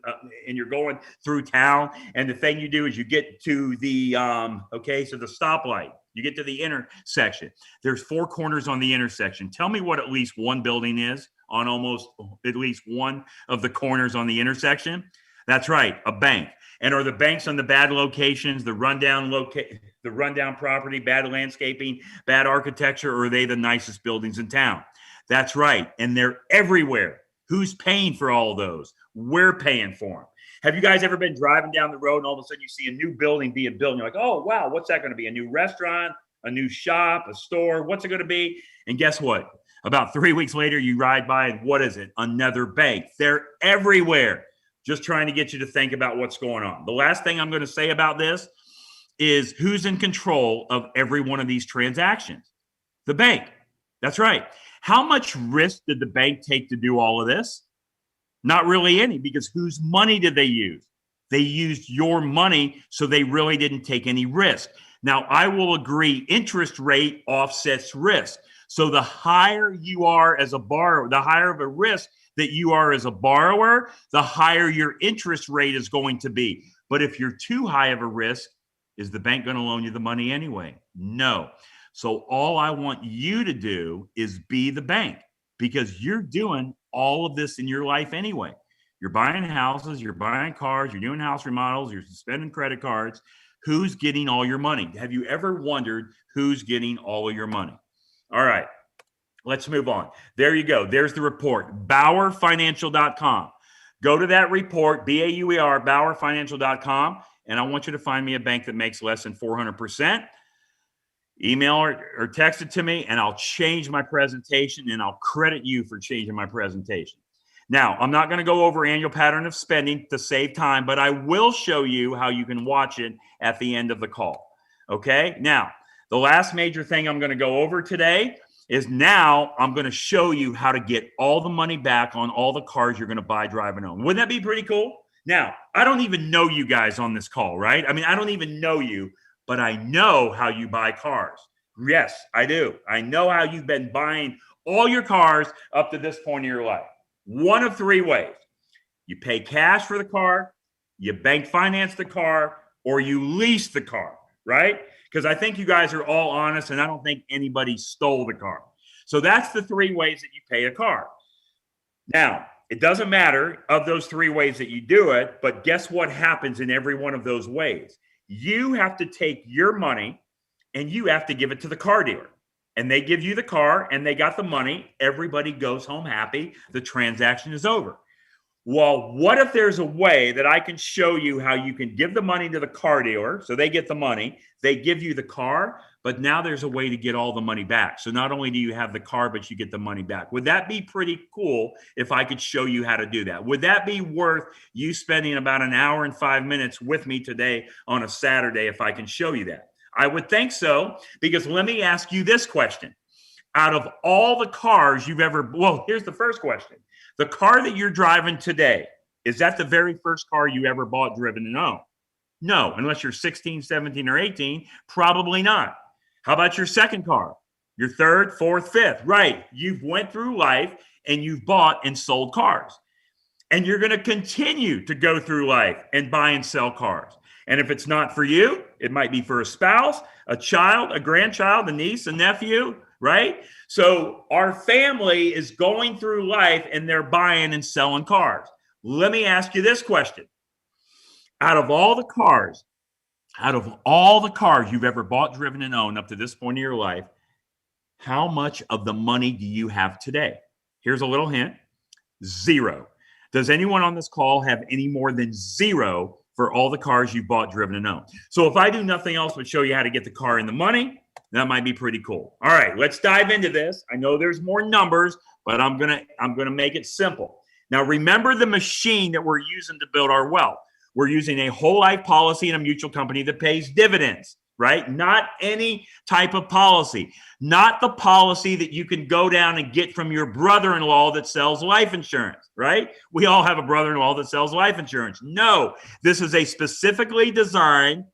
and you're going through town, and the thing you do is you get to the so the stoplight. You get to the intersection. There's 4 corners on the intersection. Tell me what at least one building is on almost at least one of the corners on the intersection. That's right, a bank. And are the banks on the bad locations, the rundown property, bad landscaping, bad architecture, or are they the nicest buildings in town? That's right. And they're everywhere. Who's paying for all of those? We're paying for them. Have you guys ever been driving down the road and all of a sudden you see a new building be a building? You're like, oh, wow, what's that going to be? A new restaurant, a new shop, a store? What's it going to be? And guess what? About 3 weeks later, you ride by and what is it? Another bank. They're everywhere. Just trying to get you to think about what's going on. The last thing I'm going to say about this is who's in control of every one of these transactions? The bank. That's right. How much risk did the bank take to do all of this? Not really any, because whose money did they use? They used your money, so they really didn't take any risk. Now, I will agree, interest rate offsets risk. So the higher you are as a borrower, the higher of a risk that you are as a borrower, the higher your interest rate is going to be. But if you're too high of a risk, is the bank going to loan you the money anyway? No. So all I want you to do is be the bank, because you're doing all of this in your life anyway. You're buying houses, you're buying cars, you're doing house remodels, you're spending credit cards. Who's getting all your money? Have you ever wondered who's getting all of your money? All right. Let's move on. There you go. There's the report, BauerFinancial.com. Go to that report, BAUER, BauerFinancial.com, and I want you to find me a bank that makes less than 400%. Email or text it to me, and I'll change my presentation, and I'll credit you for changing my presentation. Now, I'm not going to go over annual pattern of spending to save time, but I will show you how you can watch it at the end of the call. Okay? Now, the last major thing I'm going to go over today is now I'm going to show you how to get all the money back on all the cars you're going to buy, drive, and own. Wouldn't that be pretty cool? Now, I don't even know you guys on this call, right? I mean, I don't even know you, but I know how you buy cars. Yes, I do. I know how you've been buying all your cars up to this point in your life. One of 3 ways. You pay cash for the car, you bank finance the car, or you lease the car, right? Because I think you guys are all honest, and I don't think anybody stole the car. So that's the 3 ways that you pay a car. Now, it doesn't matter of those 3 ways that you do it, but guess what happens in every one of those ways? You have to take your money and you have to give it to the car dealer. And they give you the car and they got the money. Everybody goes home happy. The transaction is over. Well, what if there's a way that I can show you how you can give the money to the car dealer, so they get the money, they give you the car, but now there's a way to get all the money back. So not only do you have the car, but you get the money back. Would that be pretty cool if I could show you how to do that? Would that be worth you spending about an hour and 5 minutes with me today on a Saturday if I can show you that? I would think so, because let me ask you this question. Out of all the cars you've ever, well, here's the first question. The car that you're driving today, is that the very first car you ever bought, driven, and owned? No, unless you're 16, 17, or 18, probably not. How about your second car? Your third, fourth, fifth? Right. You've went through life and you've bought and sold cars. And you're going to continue to go through life and buy and sell cars. And if it's not for you, it might be for a spouse, a child, a grandchild, a niece, a nephew, right? So our family is going through life and they're buying and selling cars. Let me ask you this question. Out of all the cars you've ever bought, driven, and owned up to this point in your life, how much of the money do you have today? Here's a little hint. 0. Does anyone on this call have any more than 0 for all the cars you've bought, driven, and owned? So if I do nothing else but show you how to get the car and the money, that might be pretty cool. All right, let's dive into this. I know there's more numbers, but I'm gonna make it simple. Now, remember the machine that we're using to build our wealth. We're using a whole life policy in a mutual company that pays dividends, right? Not any type of policy, not the policy that you can go down and get from your brother-in-law that sells life insurance, right? We all have a brother-in-law that sells life insurance. No, this is a specifically designed,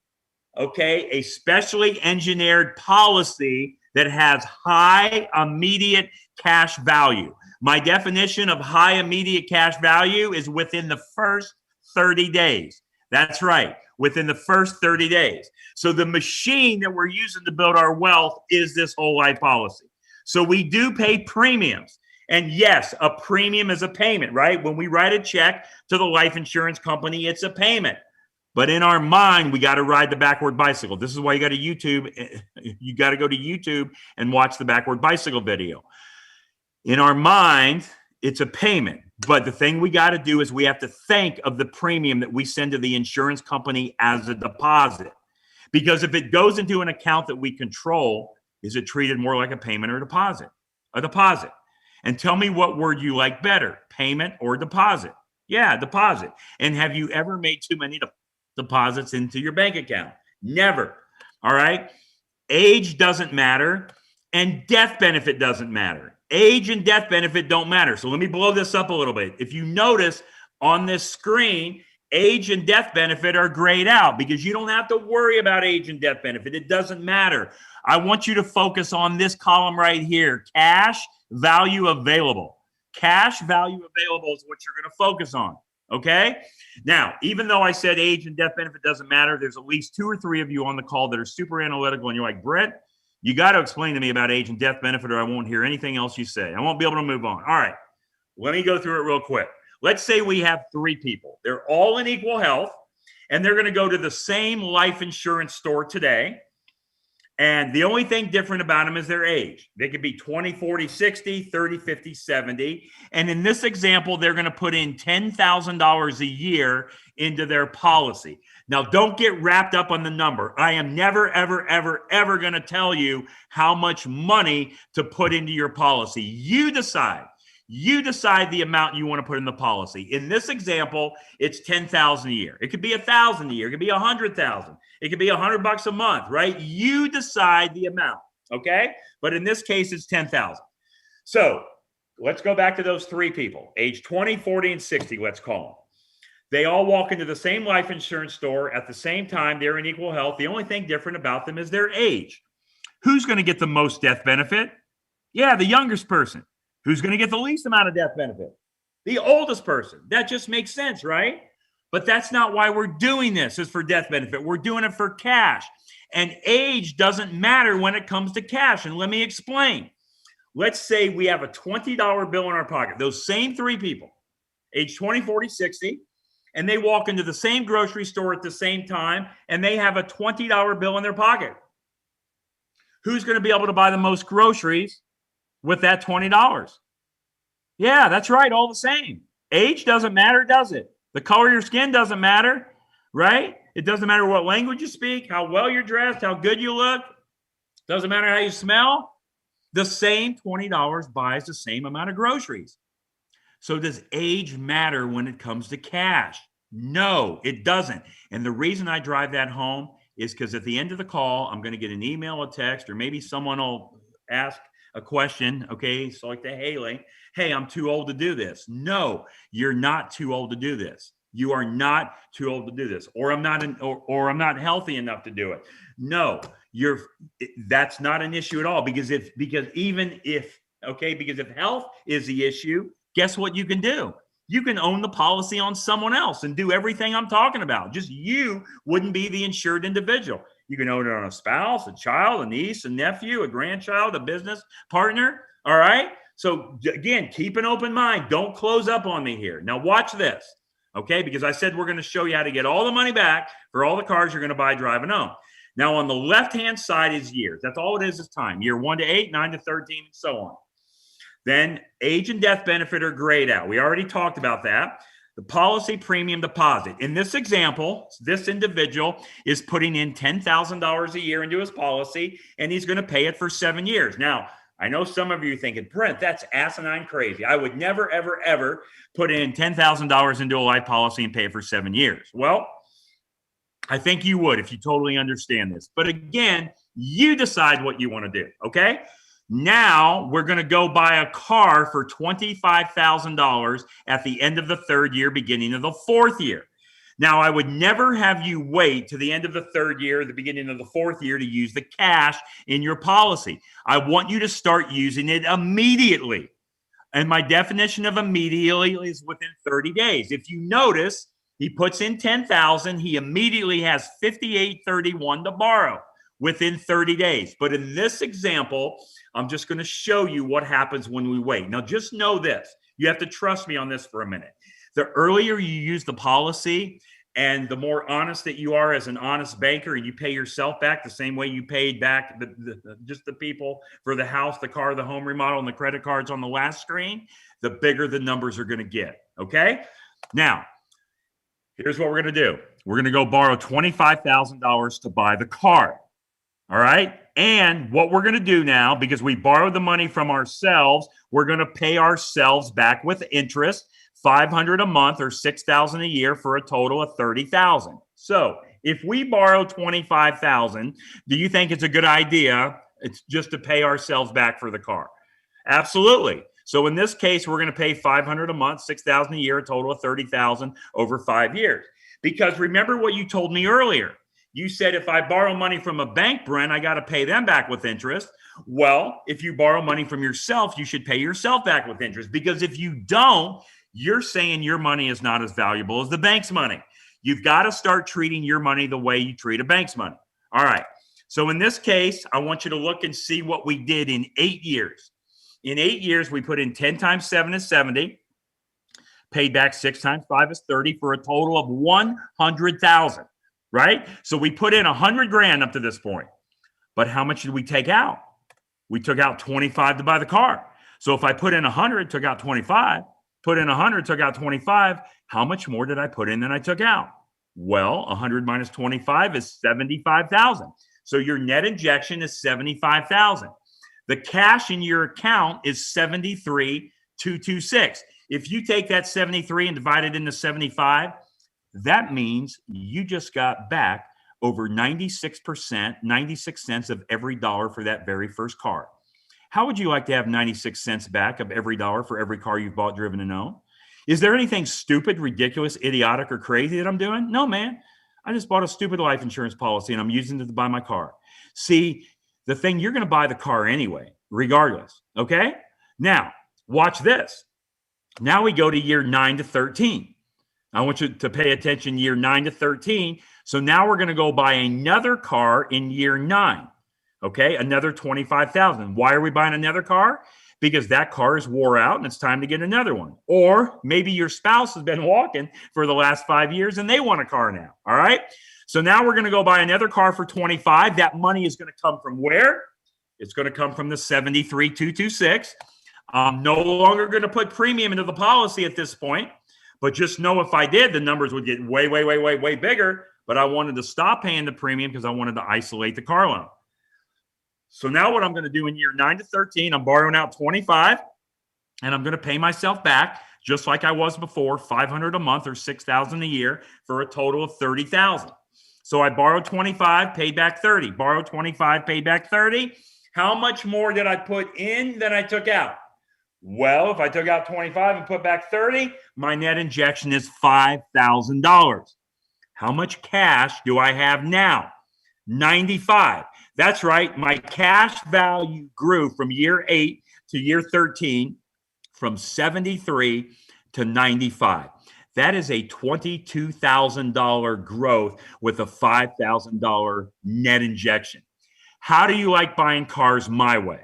okay, a specially engineered policy that has high immediate cash value. My definition of high immediate cash value is within the first 30 days. That's right, within the first 30 days. So the machine that we're using to build our wealth is this whole life policy. So we do pay premiums. And yes, a premium is a payment, right? When we write a check to the life insurance company, it's a payment. But in our mind, we got to ride the backward bicycle. This is why you got to YouTube. You got to go to YouTube and watch the backward bicycle video. In our mind, it's a payment. But the thing we got to do is we have to think of the premium that we send to the insurance company as a deposit. Because if it goes into an account that we control, is it treated more like a payment or deposit? A deposit. And tell me what word you like better, payment or deposit? Yeah, deposit. And have you ever made too many deposits into your bank account? Never. All right. Age doesn't matter, and death benefit doesn't matter. Age and death benefit don't matter. So let me blow this up a little bit. If you notice on this screen, age and death benefit are grayed out because you don't have to worry about age and death benefit. It doesn't matter. I want you to focus on this column right here, cash value available. Cash value available is what you're going to focus on. Okay. Now, even though I said age and death benefit doesn't matter, there's at least 2 or 3 of you on the call that are super analytical, and you're like, Brent, you got to explain to me about age and death benefit, or I won't hear anything else you say. I won't be able to move on. All right. Let me go through it real quick. Let's say we have 3 people. They're all in equal health, and they're going to go to the same life insurance store today. And the only thing different about them is their age. They could be 20, 40, 60, 30, 50, 70. And in this example, they're going to put in $10,000 a year into their policy. Now, don't get wrapped up on the number. I am never, ever, ever, ever going to tell you how much money to put into your policy. You decide. You decide the amount you want to put in the policy. In this example, it's $10,000 a year. It could be $1,000 a year. It could be $100,000. It could be $100 a month, right? You decide the amount, okay? But in this case, it's $10,000. So let's go back to those 3 people, age 20, 40, and 60, let's call them. They all walk into the same life insurance store at the same time. They're in equal health. The only thing different about them is their age. Who's going to get the most death benefit? Yeah, the youngest person. Who's going to get the least amount of death benefit? The oldest person. That just makes sense, right? But that's not why we're doing this, is for death benefit. We're doing it for cash. And age doesn't matter when it comes to cash. And let me explain. Let's say we have a $20 bill in our pocket. Those same 3 people, age 20, 40, 60, and they walk into the same grocery store at the same time, and they have a $20 bill in their pocket. Who's going to be able to buy the most groceries with that $20? Yeah, that's right. All the same. Age doesn't matter, does it? The color of your skin doesn't matter, right? It doesn't matter what language you speak, how well you're dressed, how good you look. Doesn't matter how you smell. The same $20 buys the same amount of groceries. So does age matter when it comes to cash? No, it doesn't. And the reason I drive that home is because at the end of the call, I'm going to get an email, a text, or maybe someone will ask a question, okay, so like to Haley, hey, I'm too old to do this. No, you're not too old to do this. You are not too old to do this, or I'm not healthy enough to do it. No, that's not an issue at all, because if health is the issue, guess what you can do? You can own the policy on someone else and do everything I'm talking about. Just you wouldn't be the insured individual. You can own it on a spouse, a child, a niece, a nephew, a grandchild, a business partner. All right. So again, keep an open mind. Don't close up on me here. Now watch this. Okay. Because I said we're going to show you how to get all the money back for all the cars you're going to buy, drive, and own. Now on the left-hand side is years. That's all it is time. Year 1 to 8, 9 to 13, and so on. Then age and death benefit are grayed out. We already talked about that. The policy premium deposit. In this example, this individual is putting in $10,000 a year into his policy, and he's going to pay it for 7 years. Now, I know some of you are thinking, Brent, that's asinine crazy. I would never, ever, ever put in $10,000 into a life policy and pay it for 7 years. Well, I think you would if you totally understand this. But again, you decide what you want to do, okay? Now we're going to go buy a car for $25,000 at the end of the 3rd year, beginning of the 4th year. Now, I would never have you wait to the end of the 3rd year, the beginning of the 4th year to use the cash in your policy. I want you to start using it immediately. And my definition of immediately is within 30 days. If you notice, he puts in 10,000, he immediately has 5831 to borrow within 30 days. But in this example, I'm just going to show you what happens when we wait. Now, just know this. You have to trust me on this for a minute. The earlier you use the policy and the more honest that you are as an honest banker, and you pay yourself back the same way you paid back just the people for the house, the car, the home remodel, and the credit cards on the last screen, the bigger the numbers are going to get. Okay? Now, here's what we're going to do. We're going to go borrow $25,000 to buy the car. All right? And what we're going to do now, because we borrowed the money from ourselves, we're going to pay ourselves back with interest, $500 a month or $6,000 a year for a total of $30,000. So if we borrow $25,000, do you think it's a good idea? It's just to pay ourselves back for the car. Absolutely. So in this case, we're going to pay $500 a month, $6,000 a year, a total of $30,000 over 5 years. Because remember what you told me earlier. You said if I borrow money from a bank, Brent, I got to pay them back with interest. Well, if you borrow money from yourself, you should pay yourself back with interest. Because if you don't, you're saying your money is not as valuable as the bank's money. You've got to start treating your money the way you treat a bank's money. All right. So in this case, I want you to look and see what we did in 8 years. In 8 years, we put in 10 times 7 is 70, paid back 6 times 5 is 30 for a total of 100,000, right? So we put in 100 grand up to this point. But how much did we take out? We took out 25 to buy the car. So if I put in 100, took out 25, put in 100, took out 25, how much more did I put in than I took out? Well, 100 minus 25 is 75,000. So your net injection is 75,000. The cash in your account is 73,226. If you take that 73 and divide it into 75, that means you just got back over 96%, 96 cents of every dollar for that very first car. How would you like to have 96 cents back of every dollar for every car you've bought, driven, and owned? Is there anything stupid, ridiculous, idiotic, or crazy that I'm doing? No, man. I just bought a stupid life insurance policy and I'm using it to buy my car. See, the thing, you're going to buy the car anyway, regardless. Okay? Now, watch this. Now we go to year 9 to 13. I want you to pay attention, year 9 to 13. So now we're going to go buy another car in year 9. Okay, another 25,000. Why are we buying another car? Because that car is wore out and it's time to get another one. Or maybe your spouse has been walking for the last 5 years and they want a car now. All right. So now we're going to go buy another car for 25. That money is going to come from where? It's going to come from the 73,226. I'm no longer going to put premium into the policy at this point, but just know if I did, the numbers would get way, way, way, way, way bigger. But I wanted to stop paying the premium because I wanted to isolate the car loan. So now what I'm going to do in year 9 to 13, I'm borrowing out 25 and I'm going to pay myself back just like I was before, 500 a month or 6,000 a year for a total of 30,000. So I borrowed 25, paid back 30, borrowed 25, paid back 30. How much more did I put in than I took out? Well, if I took out 25 and put back 30, my net injection is $5,000. How much cash do I have now? 95. That's right. My cash value grew from year 8 to year 13 from 73 to 95. That is a $22,000 growth with a $5,000 net injection. How do you like buying cars my way?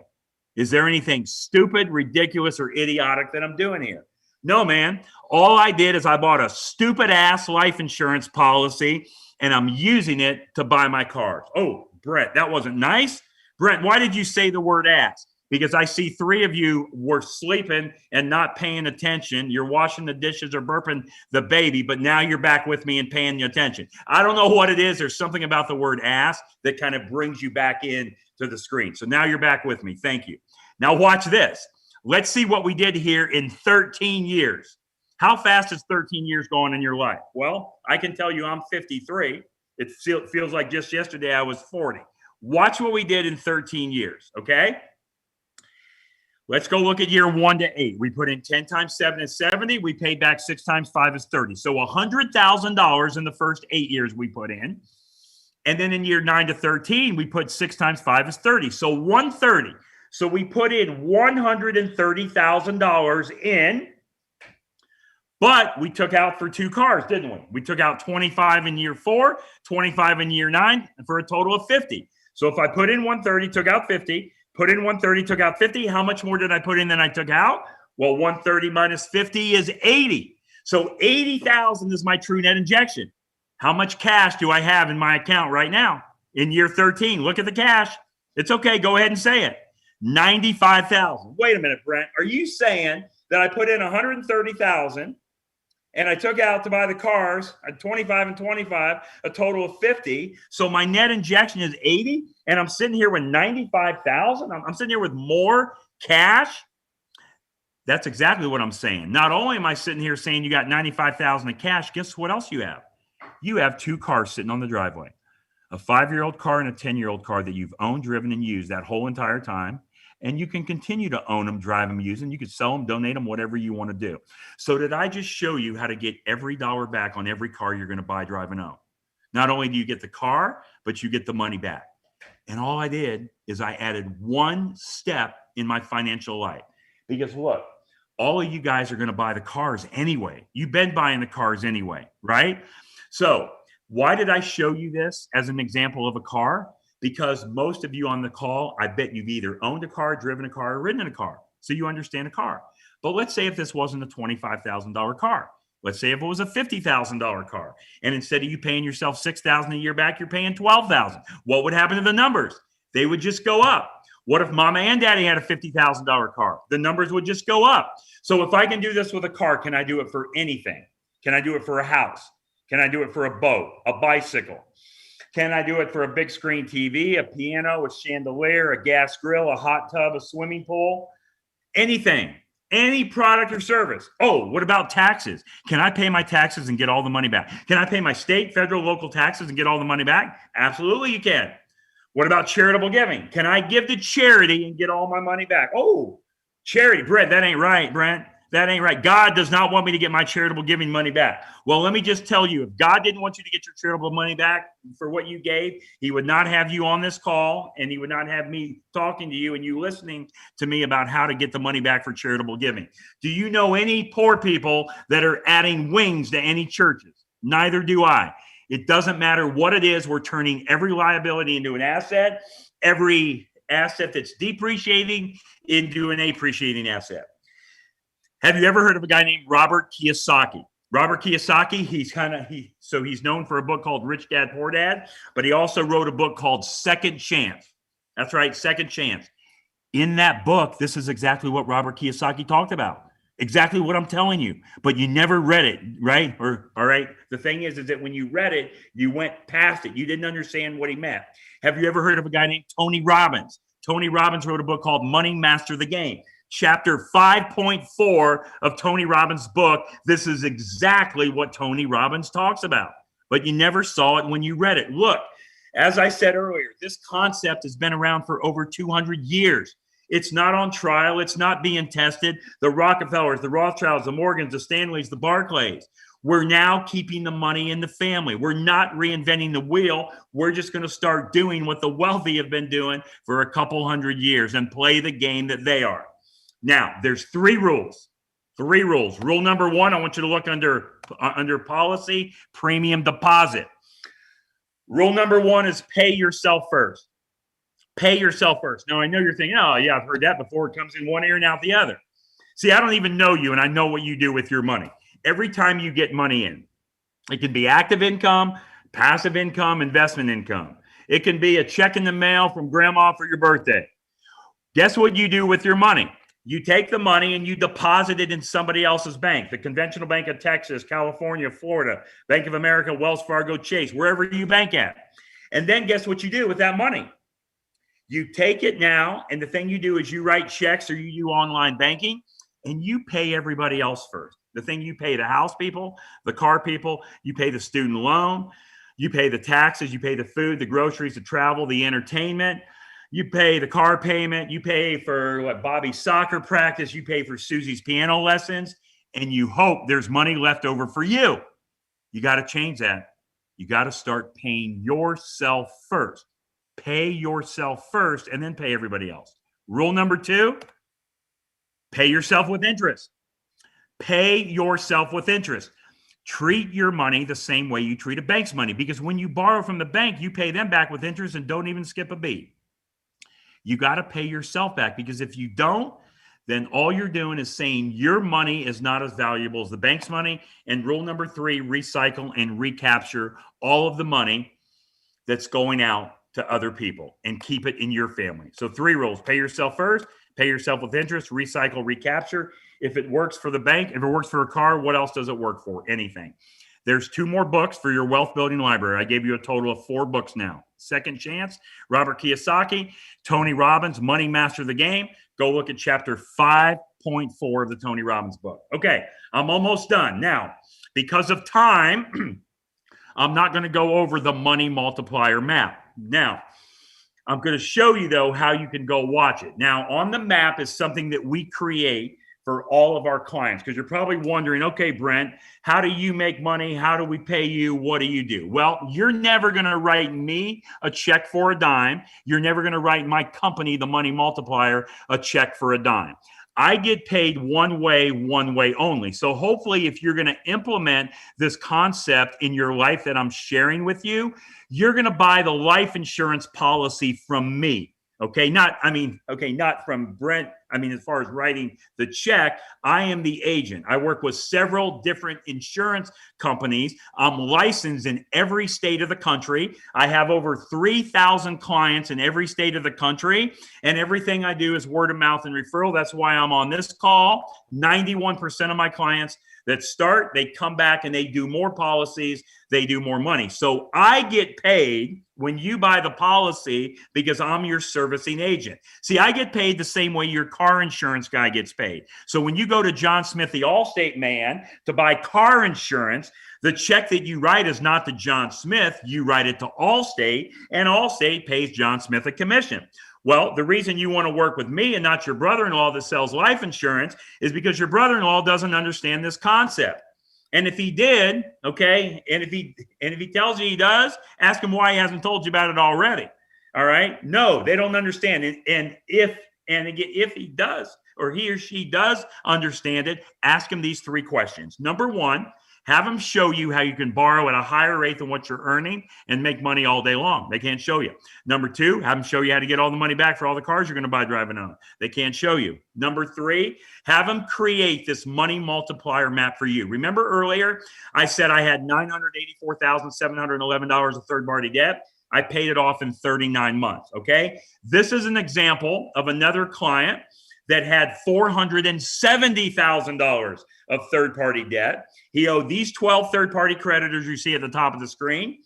Is there anything stupid, ridiculous, or idiotic that I'm doing here? No, man. All I did is I bought a stupid ass life insurance policy and I'm using it to buy my cars. Oh, Brent, that wasn't nice. Brent, why did you say the word ass? Because I see 3 of you were sleeping and not paying attention. You're washing the dishes or burping the baby, but now you're back with me and paying the attention. I don't know what it is. There's something about the word ass that kind of brings you back in to the screen. So now you're back with me. Thank you. Now watch this. Let's see what we did here in 13 years. How fast is 13 years going in your life? Well, I can tell you I'm 53. It feels like just yesterday I was 40. Watch what we did in 13 years, okay? Let's go look at year 1 to 8. We put in 10 times 7 is 70. We paid back 6 times 5 is 30. So $100,000 in the first 8 years we put in. And then in year 9 to 13, we put 6 times 5 is 30. So 130. So we put in $130,000 in, but we took out for 2 cars, didn't we? We took out 25 in year 4, 25 in year 9, for a total of 50. So if I put in 130, took out 50, put in 130, took out 50, how much more did I put in than I took out? Well, 130 minus 50 is 80. So 80,000 is my true net injection. How much cash do I have in my account right now in year 13? Look at the cash. It's okay. Go ahead and say it. 95,000. Wait a minute, Brent. Are you saying that I put in 130,000 and I took out to buy the cars at 25 and 25, a total of 50. So my net injection is 80 and I'm sitting here with 95,000. I'm sitting here with more cash. That's exactly what I'm saying. Not only am I sitting here saying you got 95,000 in cash, guess what else you have? You have 2 cars sitting on the driveway, a 5-year-old car and a 10-year-old car that you've owned, driven, and used that whole entire time. And you can continue to own them, drive them, use them. You can sell them, donate them, whatever you want to do. So did I just show you how to get every dollar back on every car you're going to buy, drive, and own? Not only do you get the car, but you get the money back. And all I did is I added 1 step in my financial life. Because look, all of you guys are going to buy the cars anyway. You've been buying the cars anyway, right? So why did I show you this as an example of a car? Because most of you on the call, I bet you've either owned a car, driven a car, or ridden in a car. So you understand a car. But let's say if this wasn't a $25,000 car. Let's say if it was a $50,000 car. And instead of you paying yourself $6,000 a year back, you're paying $12,000. What would happen to the numbers? They would just go up. What if mama and daddy had a $50,000 car? The numbers would just go up. So if I can do this with a car, can I do it for anything? Can I do it for a house? Can I do it for a boat, a bicycle? Can I do it for a big screen TV, a piano, a chandelier, a gas grill, a hot tub, a swimming pool? Anything, any product or service. Oh, what about taxes? Can I pay my taxes and get all the money back? Can I pay my state, federal, local taxes and get all the money back? Absolutely, you can. What about charitable giving? Can I give to charity and get all my money back? Oh, charity, Brent, that ain't right, Brent. That ain't right. God does not want me to get my charitable giving money back. Well, let me just tell you, if God didn't want you to get your charitable money back for what you gave, he would not have you on this call, and he would not have me talking to you and you listening to me about how to get the money back for charitable giving. Do you know any poor people that are adding wings to any churches? Neither do I. It doesn't matter what it is. We're turning every liability into an asset, every asset that's depreciating into an appreciating asset. Have you ever heard of a guy named Robert Kiyosaki? Robert Kiyosaki, he's known for a book called Rich Dad, Poor Dad, but he also wrote a book called Second Chance. That's right, Second Chance. In that book, this is exactly what Robert Kiyosaki talked about. Exactly what I'm telling you, but you never read it, right? All right. The thing is that when you read it, you went past it. You didn't understand what he meant. Have you ever heard of a guy named Tony Robbins? Tony Robbins wrote a book called Money Master the Game. Chapter 5.4 of Tony Robbins' book, this is exactly what Tony Robbins talks about, but you never saw it when you read it. Look, as I said earlier, this concept has been around for over 200 years. It's not on trial. It's not being tested. The Rockefellers, the Rothschilds, the Morgans, the Stanleys, the Barclays. We're now keeping the money in the family. We're not reinventing the wheel. We're just going to start doing what the wealthy have been doing for a couple hundred years and play the game that they are. Now, there's 3 rules. 3 rules. Rule number 1, I want you to look under policy, premium deposit. Rule number 1 is pay yourself first. Pay yourself first. Now, I know you're thinking, oh, yeah, I've heard that before. It comes in one ear and out the other. See, I don't even know you, and I know what you do with your money. Every time you get money in, it can be active income, passive income, investment income. It can be a check in the mail from grandma for your birthday. Guess what you do with your money? You take the money and you deposit it in somebody else's bank, the conventional bank of Texas, California, Florida, Bank of America, Wells Fargo, Chase, wherever you bank at. And then guess what you do with that money? You take it now, and the thing you do is you write checks or you do online banking, and you pay everybody else first. The thing you pay the house people, the car people, you pay the student loan, you pay the taxes, you pay the food, the groceries, the travel, the entertainment, you pay the car payment, you pay for Bobby's soccer practice, you pay for Susie's piano lessons, and you hope there's money left over for you. You got to change that. You got to start paying yourself first. Pay yourself first and then pay everybody else. Rule number 2, pay yourself with interest. Pay yourself with interest. Treat your money the same way you treat a bank's money, because when you borrow from the bank, you pay them back with interest and don't even skip a beat. You got to pay yourself back, because if you don't, then all you're doing is saying your money is not as valuable as the bank's money. And rule number 3, recycle and recapture all of the money that's going out to other people and keep it in your family. So 3 rules: pay yourself first, pay yourself with interest, recycle, recapture. If it works for the bank, if it works for a car, what else does it work for? Anything. There's 2 more books for your wealth building library. I gave you a total of 4 books now. Second Chance, Robert Kiyosaki, Tony Robbins, Money Master the Game. Go look at chapter 5.4 of the Tony Robbins book. Okay, I'm almost done. Now, because of time, I'm not going to go over the money multiplier map. Now, I'm going to show you, though, how you can go watch it. Now, on the map is something that we create for all of our clients, because you're probably wondering, okay, Brent, how do you make money? How do we pay you? What do you do? Well, you're never going to write me a check for a dime. You're never going to write my company, the Money Multiplier, a check for a dime. I get paid one way only. So hopefully, if you're going to implement this concept in your life that I'm sharing with you, you're going to buy the life insurance policy from me. Okay, not from Brent. As far as writing the check, I am the agent. I work with several different insurance companies. I'm licensed in every state of the country. I have over 3,000 clients in every state of the country, and everything I do is word of mouth and referral. That's why I'm on this call. 91% of my clients that start, they come back and they do more policies, they do more money. So I get paid when you buy the policy because I'm your servicing agent. See, I get paid the same way your car insurance guy gets paid. So when you go to John Smith, the Allstate man, to buy car insurance, the check that you write is not to John Smith, you write it to Allstate, and Allstate pays John Smith a commission. Well, the reason you want to work with me and not your brother-in-law that sells life insurance is because your brother-in-law doesn't understand this concept. And if he did, okay, and if he tells you he does, ask him why he hasn't told you about it already. All right? No, they don't understand it. And if he does, or he or she does understand it, ask him these 3 questions. Number 1, have them show you how you can borrow at a higher rate than what you're earning and make money all day long. They can't show you. Number 2, have them show you how to get all the money back for all the cars you're going to buy driving on. They can't show you. Number 3, have them create this money multiplier map for you. Remember earlier, I said I had $984,711 of third-party debt. I paid it off in 39 months, okay? This is an example of another client that had $470,000 of third-party debt. He owed these 12 third-party creditors you see at the top of the screen.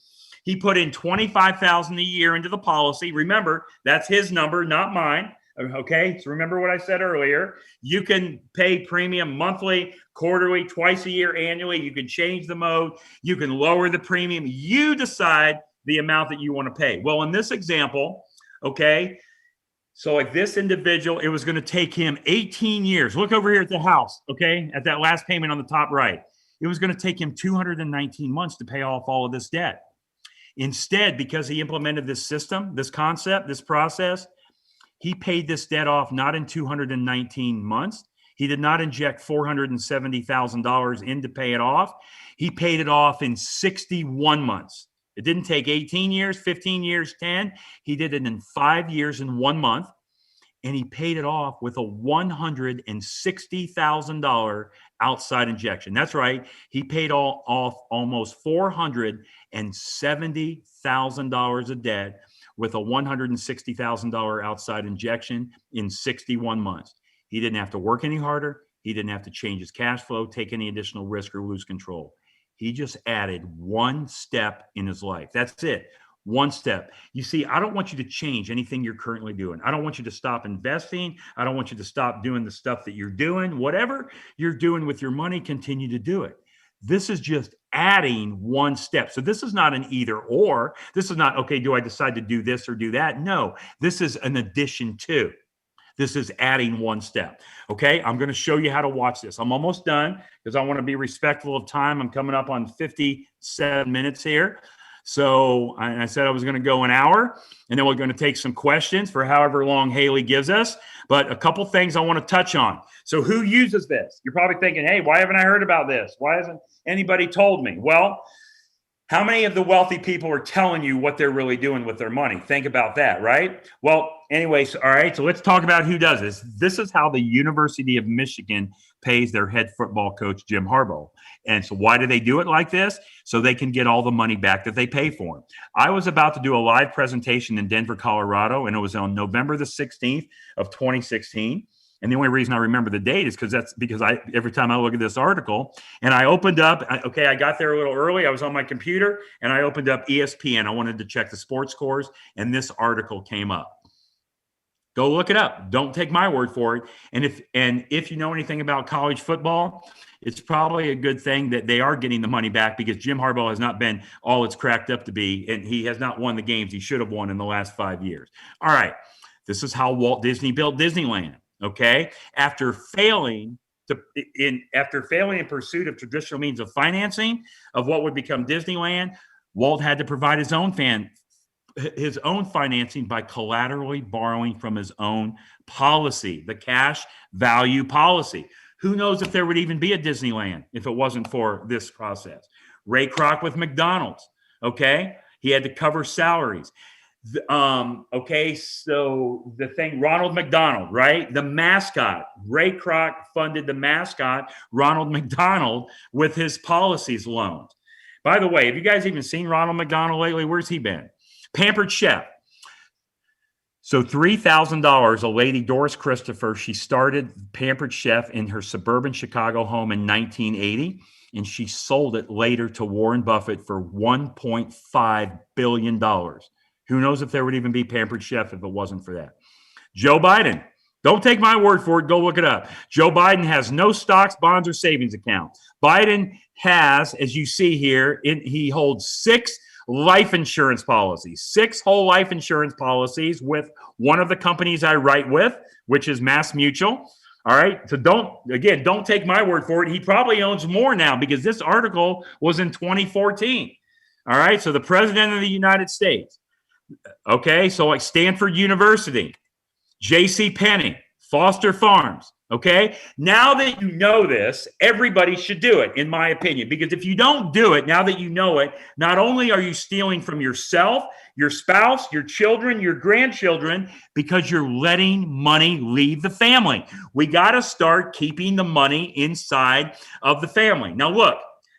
He put in $25,000 a year into the policy. Remember, that's his number, not mine. Okay, so remember what I said earlier. You can pay premium monthly, quarterly, twice a year, annually. You can change the mode. You can lower the premium. You decide the amount that you want to pay. Well, in this example, okay, so like this individual, it was going to take him 18 years. Look over here at the house, okay, at that last payment on the top right. It was going to take him 219 months to pay off all of this debt. Instead, because he implemented this system, this concept, this process, he paid this debt off not in 219 months. He did not inject $470,000 in to pay it off. He paid it off in 61 months. It didn't take 18 years, 15 years, 10. He did it in 5 years and 1 month. And he paid it off with a $160,000 outside injection. That's right. He paid off almost $470,000 of debt with a $160,000 outside injection in 61 months. He didn't have to work any harder. He didn't have to change his cash flow, take any additional risk, or lose control. He just added one step in his life. That's it. One step. You see, I don't want you to change anything you're currently doing. I don't want you to stop investing. I don't want you to stop doing the stuff that you're doing. Whatever you're doing with your money, continue to do it. This is just adding one step. So this is not an either or. This is not, okay, do I decide to do this or do that? No, this is an addition to. This is adding one step. Okay, I'm going to show you how to watch this. I'm almost done because I want to be respectful of time. I'm coming up on 57 minutes here. So I said I was going to go an hour, and then we're going to take some questions for however long Haley gives us. But a couple things I want to touch on. So who uses this? You're probably thinking, hey, why haven't I heard about this? Why hasn't anybody told me? Well, how many of the wealthy people are telling you what they're really doing with their money? Think about that, right? Well, anyways, all right, so let's talk about who does this. This is how the University of Michigan pays their head football coach, Jim Harbaugh. And so why do they do it like this? So they can get all the money back that they pay for him. I was about to do a live presentation in Denver, Colorado, and it was on November the 16th of 2016. And the only reason I remember the date is because every time I look at this article, and I opened up, I got there a little early. I was on my computer and I opened up ESPN. I wanted to check the sports scores, and this article came up. Go look it up. Don't take my word for it. And if you know anything about college football, it's probably a good thing that they are getting the money back, because Jim Harbaugh has not been all it's cracked up to be, and he has not won the games he should have won in the last 5 years. All right. This is how Walt Disney built Disneyland. Okay. After failing in pursuit of traditional means of financing of what would become Disneyland, Walt had to provide his own financing by collaterally borrowing from his own policy, the cash value policy. Who knows if there would even be a Disneyland if it wasn't for this process? Ray Kroc with McDonald's. Okay. He had to cover salaries. Okay, so the thing, Ronald McDonald, right? The mascot. Ray Kroc funded the mascot, Ronald McDonald, with his policies loans. By the way, have you guys even seen Ronald McDonald lately? Where's he been? Pampered Chef. So $3,000, a lady, Doris Christopher, she started Pampered Chef in her suburban Chicago home in 1980, and she sold it later to Warren Buffett for $1.5 billion. Who knows if there would even be Pampered Chef if it wasn't for that. Joe Biden. Don't take my word for it. Go look it up. Joe Biden has no stocks, bonds, or savings account. Biden has, as you see here, he holds 6 life insurance policies, 6 whole life insurance policies with one of the companies I write with, which is Mass Mutual. All right. So don't take my word for it. He probably owns more now, because this article was in 2014. All right. So the president of the United States. Okay, so like Stanford University, J.C. Penney, Foster Farms. Okay, now that you know this, everybody should do it, in my opinion, because if you don't do it, now that you know it, not only are you stealing from yourself, your spouse, your children, your grandchildren, because you're letting money leave the family. We got to start keeping the money inside of the family. Now, look,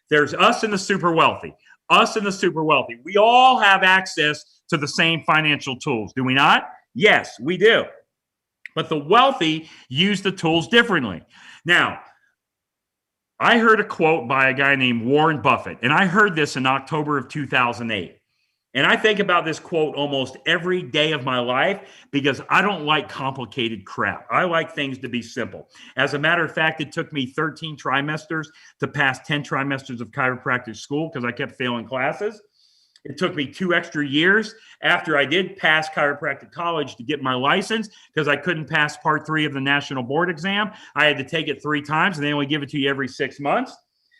there's us and the super wealthy. Us and the super wealthy. We all have access to the same financial tools, do we not? Yes, we do. But the wealthy use the tools differently. Now, I heard a quote by a guy named Warren Buffett, and I heard this in October of 2008. And I think about this quote almost every day of my life, because I don't like complicated crap. I like things to be simple. As a matter of fact, it took me 13 trimesters to pass 10 trimesters of chiropractic school, because I kept failing classes. It took me 2 extra years after I did pass chiropractic college to get my license, because I couldn't pass part 3 of the national board exam. I had to take it 3 times, and they only give it to you every 6 months.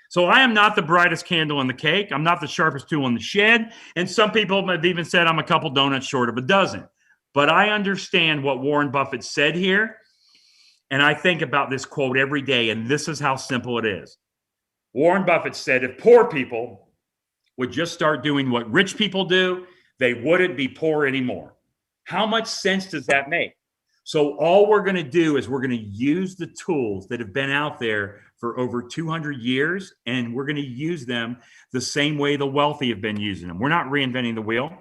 So I am not the brightest candle in the cake. I'm not the sharpest tool in the shed. And some people have even said I'm a couple donuts short of a dozen. But I understand what Warren Buffett said here. And I think about this quote every day. And this is how simple it is. Warren Buffett said, if poor people would just start doing what rich people do, they wouldn't be poor anymore. How much sense does that make? So all we're going to do is we're going to use the tools that have been out there for over 200 years, and we're going to use them the same way the wealthy have been using them. We're not reinventing the wheel,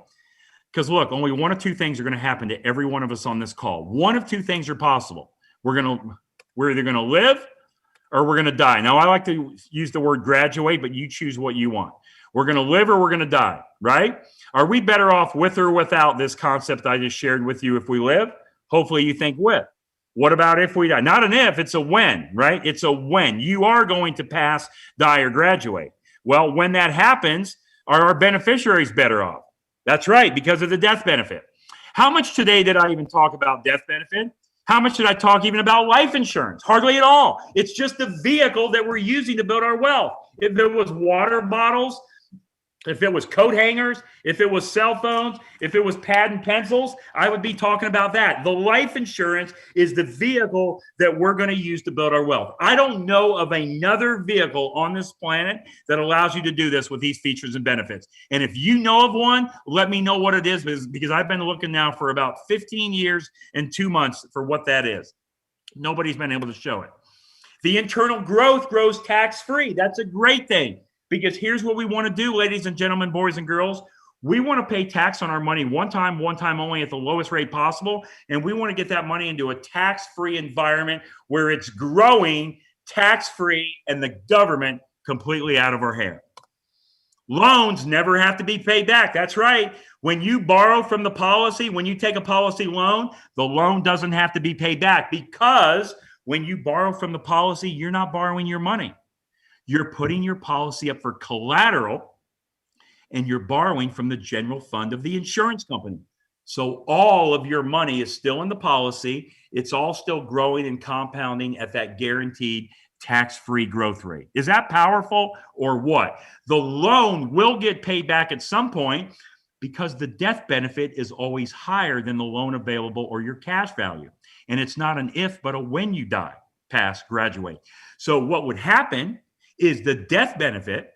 because look, only 1 of 2 things are going to happen to every one of us on this call. 1 of 2 things are possible. We're either going to live or we're going to die. Now, I like to use the word graduate, but you choose what you want. We're going to live or we're going to die, right? Are we better off with or without this concept I just shared with you if we live? Hopefully you think with. What about if we die? Not an if, it's a when, right? It's a when. You are going to pass, die, or graduate. Well, when that happens, are our beneficiaries better off? That's right, because of the death benefit. How much today did I even talk about death benefit? How much did I talk even about life insurance? Hardly at all. It's just the vehicle that we're using to build our wealth. If it was water bottles, if it was coat hangers, if it was cell phones, if it was pad and pencils, I would be talking about that. The life insurance is the vehicle that we're going to use to build our wealth. I don't know of another vehicle on this planet that allows you to do this with these features and benefits. And if you know of one, let me know what it is, because I've been looking now for about 15 years and 2 months for what that is. Nobody's been able to show it. The internal growth grows tax-free. That's a great thing. Because here's what we want to do, ladies and gentlemen, boys and girls. We want to pay tax on our money one time only at the lowest rate possible. And we want to get that money into a tax-free environment where it's growing tax-free and the government completely out of our hair. Loans never have to be paid back. That's right. When you borrow from the policy, when you take a policy loan, the loan doesn't have to be paid back, because when you borrow from the policy, you're not borrowing your money. You're putting your policy up for collateral, and you're borrowing from the general fund of the insurance company. So all of your money is still in the policy. It's all still growing and compounding at that guaranteed tax-free growth rate. Is that powerful or what? The loan will get paid back at some point, because the death benefit is always higher than the loan available or your cash value. And it's not an if, but a when you die, pass, graduate. So what would happen is the death benefit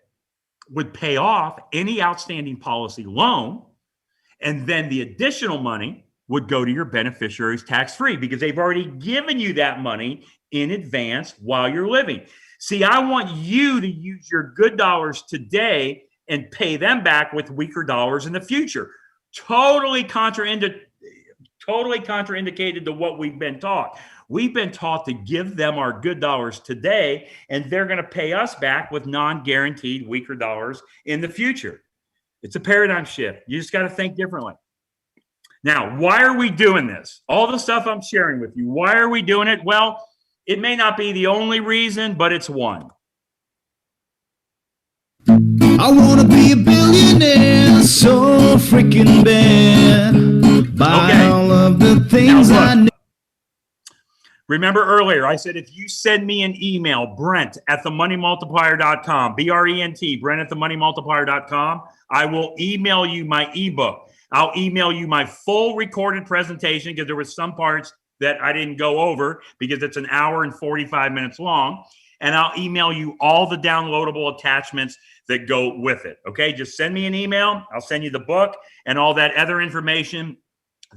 would pay off any outstanding policy loan, and then the additional money would go to your beneficiaries tax-free, because they've already given you that money in advance while you're living. See, I want you to use your good dollars today and pay them back with weaker dollars in the future. Totally contraindicated to what we've been taught. We've been taught to give them our good dollars today, and they're going to pay us back with non-guaranteed weaker dollars in the future. It's a paradigm shift. You just got to think differently. Now, why are we doing this? All the stuff I'm sharing with you, why are we doing it? Well, it may not be the only reason, but it's one. I want to be a billionaire so freaking bad. Buy all of the things I need. Remember earlier, I said if you send me an email, Brent@themoneymultiplier.com, B-R-E-N-T, Brent@themoneymultiplier.com, I will email you my ebook. I'll email you my full recorded presentation, because there were some parts that I didn't go over because it's an hour and 45 minutes long. And I'll email you all the downloadable attachments that go with it. Okay, just send me an email. I'll send you the book and all that other information.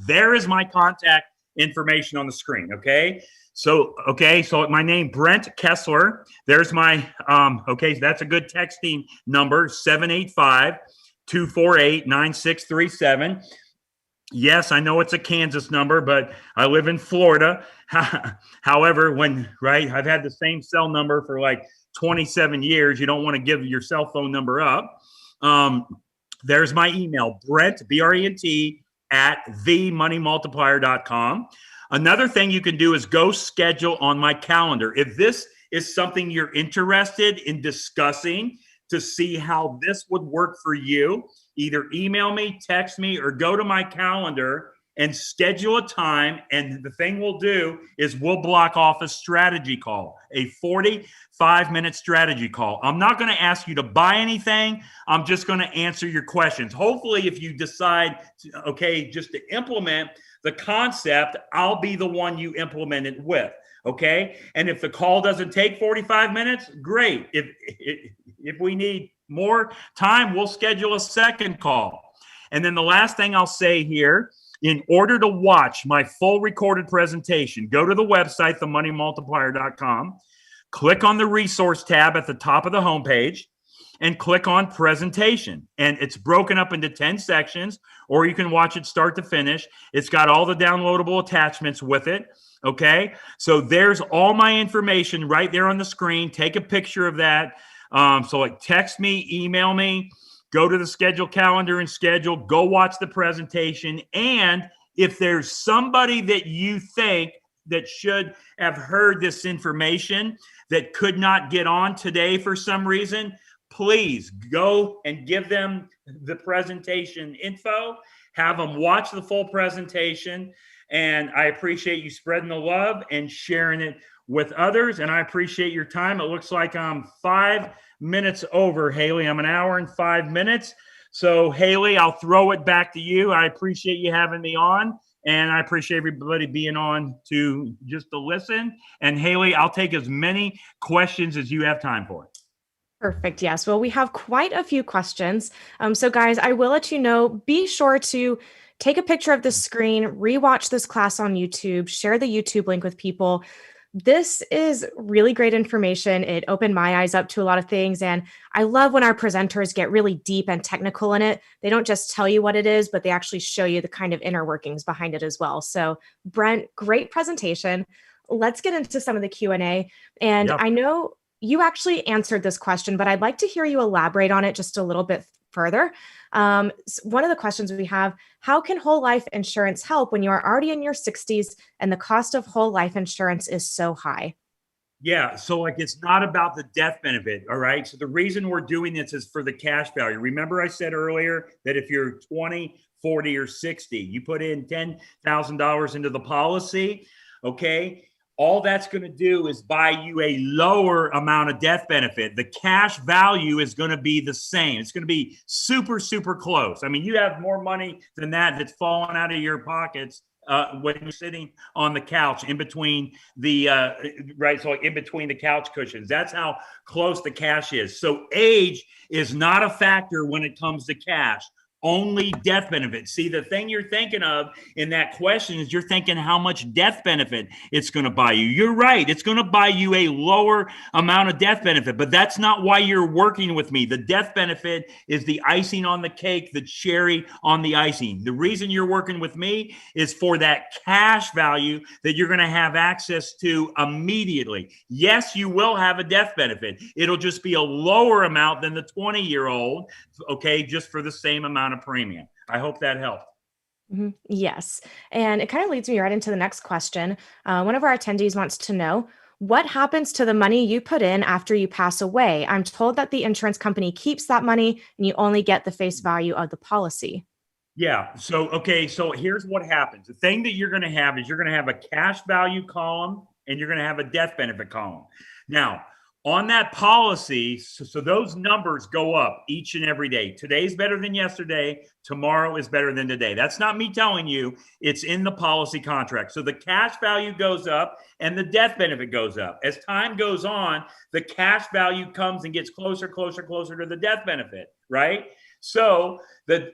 There is my contact information on the screen. Okay. So my name, Brent Kesler. There's my, that's a good texting number, 785-248-9637. Yes, I know it's a Kansas number, but I live in Florida. However, I've had the same cell number for like 27 years. You don't want to give your cell phone number up. There's my email, Brent, B-R-E-N-T, @themoneymultiplier.com. Another thing you can do is go schedule on my calendar. If this is something you're interested in discussing to see how this would work for you, either email me, text me, or go to my calendar and schedule a time. And the thing we'll do is we'll block off a strategy call, a 45-minute strategy call. I'm not going to ask you to buy anything. I'm just going to answer your questions. Hopefully, if you decide, just to implement the concept, I'll be the one you implement it with. Okay. And if the call doesn't take 45 minutes, great. If we need more time, we'll schedule a second call. And then the last thing I'll say here, in order to watch my full recorded presentation, go to the website, themoneymultiplier.com, click on the resource tab at the top of the homepage. and click on presentation. And it's broken up into 10 sections, or you can watch it start to finish. It's got all the downloadable attachments with it. Okay. So there's all my information right there on the screen. Take a picture of that. So like text me, email me, go to the schedule calendar and schedule, go watch the presentation. And if there's somebody that you think that should have heard this information that could not get on today for some reason, please go and give them the presentation info, have them watch the full presentation. And I appreciate you spreading the love and sharing it with others. And I appreciate your time. It looks like I'm 5 minutes over, Haley. I'm an hour and 5 minutes. So Haley, I'll throw it back to you. I appreciate you having me on. And I appreciate everybody being on to listen. And Haley, I'll take as many questions as you have time for. Perfect. Yes. Well, we have quite a few questions. So guys, I will let you know, be sure to take a picture of the screen, rewatch this class on YouTube, share the YouTube link with people. This is really great information. It opened my eyes up to a lot of things. And I love when our presenters get really deep and technical in it. They don't just tell you what it is, but they actually show you the kind of inner workings behind it as well. So Brent, great presentation. Let's get into some of the Q&A. And I know you actually answered this question, but I'd like to hear you elaborate on it just a little bit further. One of the questions we have, how can whole life insurance help when you are already in your 60s and the cost of whole life insurance is so high? Yeah, so like it's not about the death benefit, all right? So the reason we're doing this is for the cash value. Remember I said earlier that if you're 20, 40, or 60, you put in $10,000 into the policy, okay? All that's going to do is buy you a lower amount of death benefit. The cash value is going to be the same. It's going to be super, super close. I mean, you have more money than that that's falling out of your pockets when you're sitting on the couch in between the in between the couch cushions. That's how close the cash is. So age is not a factor when it comes to cash. Only death benefit. See, the thing you're thinking of in that question is you're thinking how much death benefit it's going to buy you. You're right. It's going to buy you a lower amount of death benefit, but that's not why you're working with me. The death benefit is the icing on the cake, the cherry on the icing. The reason you're working with me is for that cash value that you're going to have access to immediately. Yes, you will have a death benefit. It'll just be a lower amount than the 20-year-old, okay, just for the same amount of premium. I hope that helped. Mm-hmm. Yes. And it kind of leads me right into the next question. One of our attendees wants to know, what happens to the money you put in after you pass away? I'm told that the insurance company keeps that money and you only get the face value of the policy. Yeah. So, okay. So here's what happens. The thing that you're going to have is you're going to have a cash value column and you're going to have a death benefit column. Now, on that policy, so those numbers go up each and every day. Today's better than yesterday. Tomorrow is better than today. That's not me telling you. It's in the policy contract. So the cash value goes up and the death benefit goes up. As time goes on, the cash value comes and gets closer to the death benefit, right? So the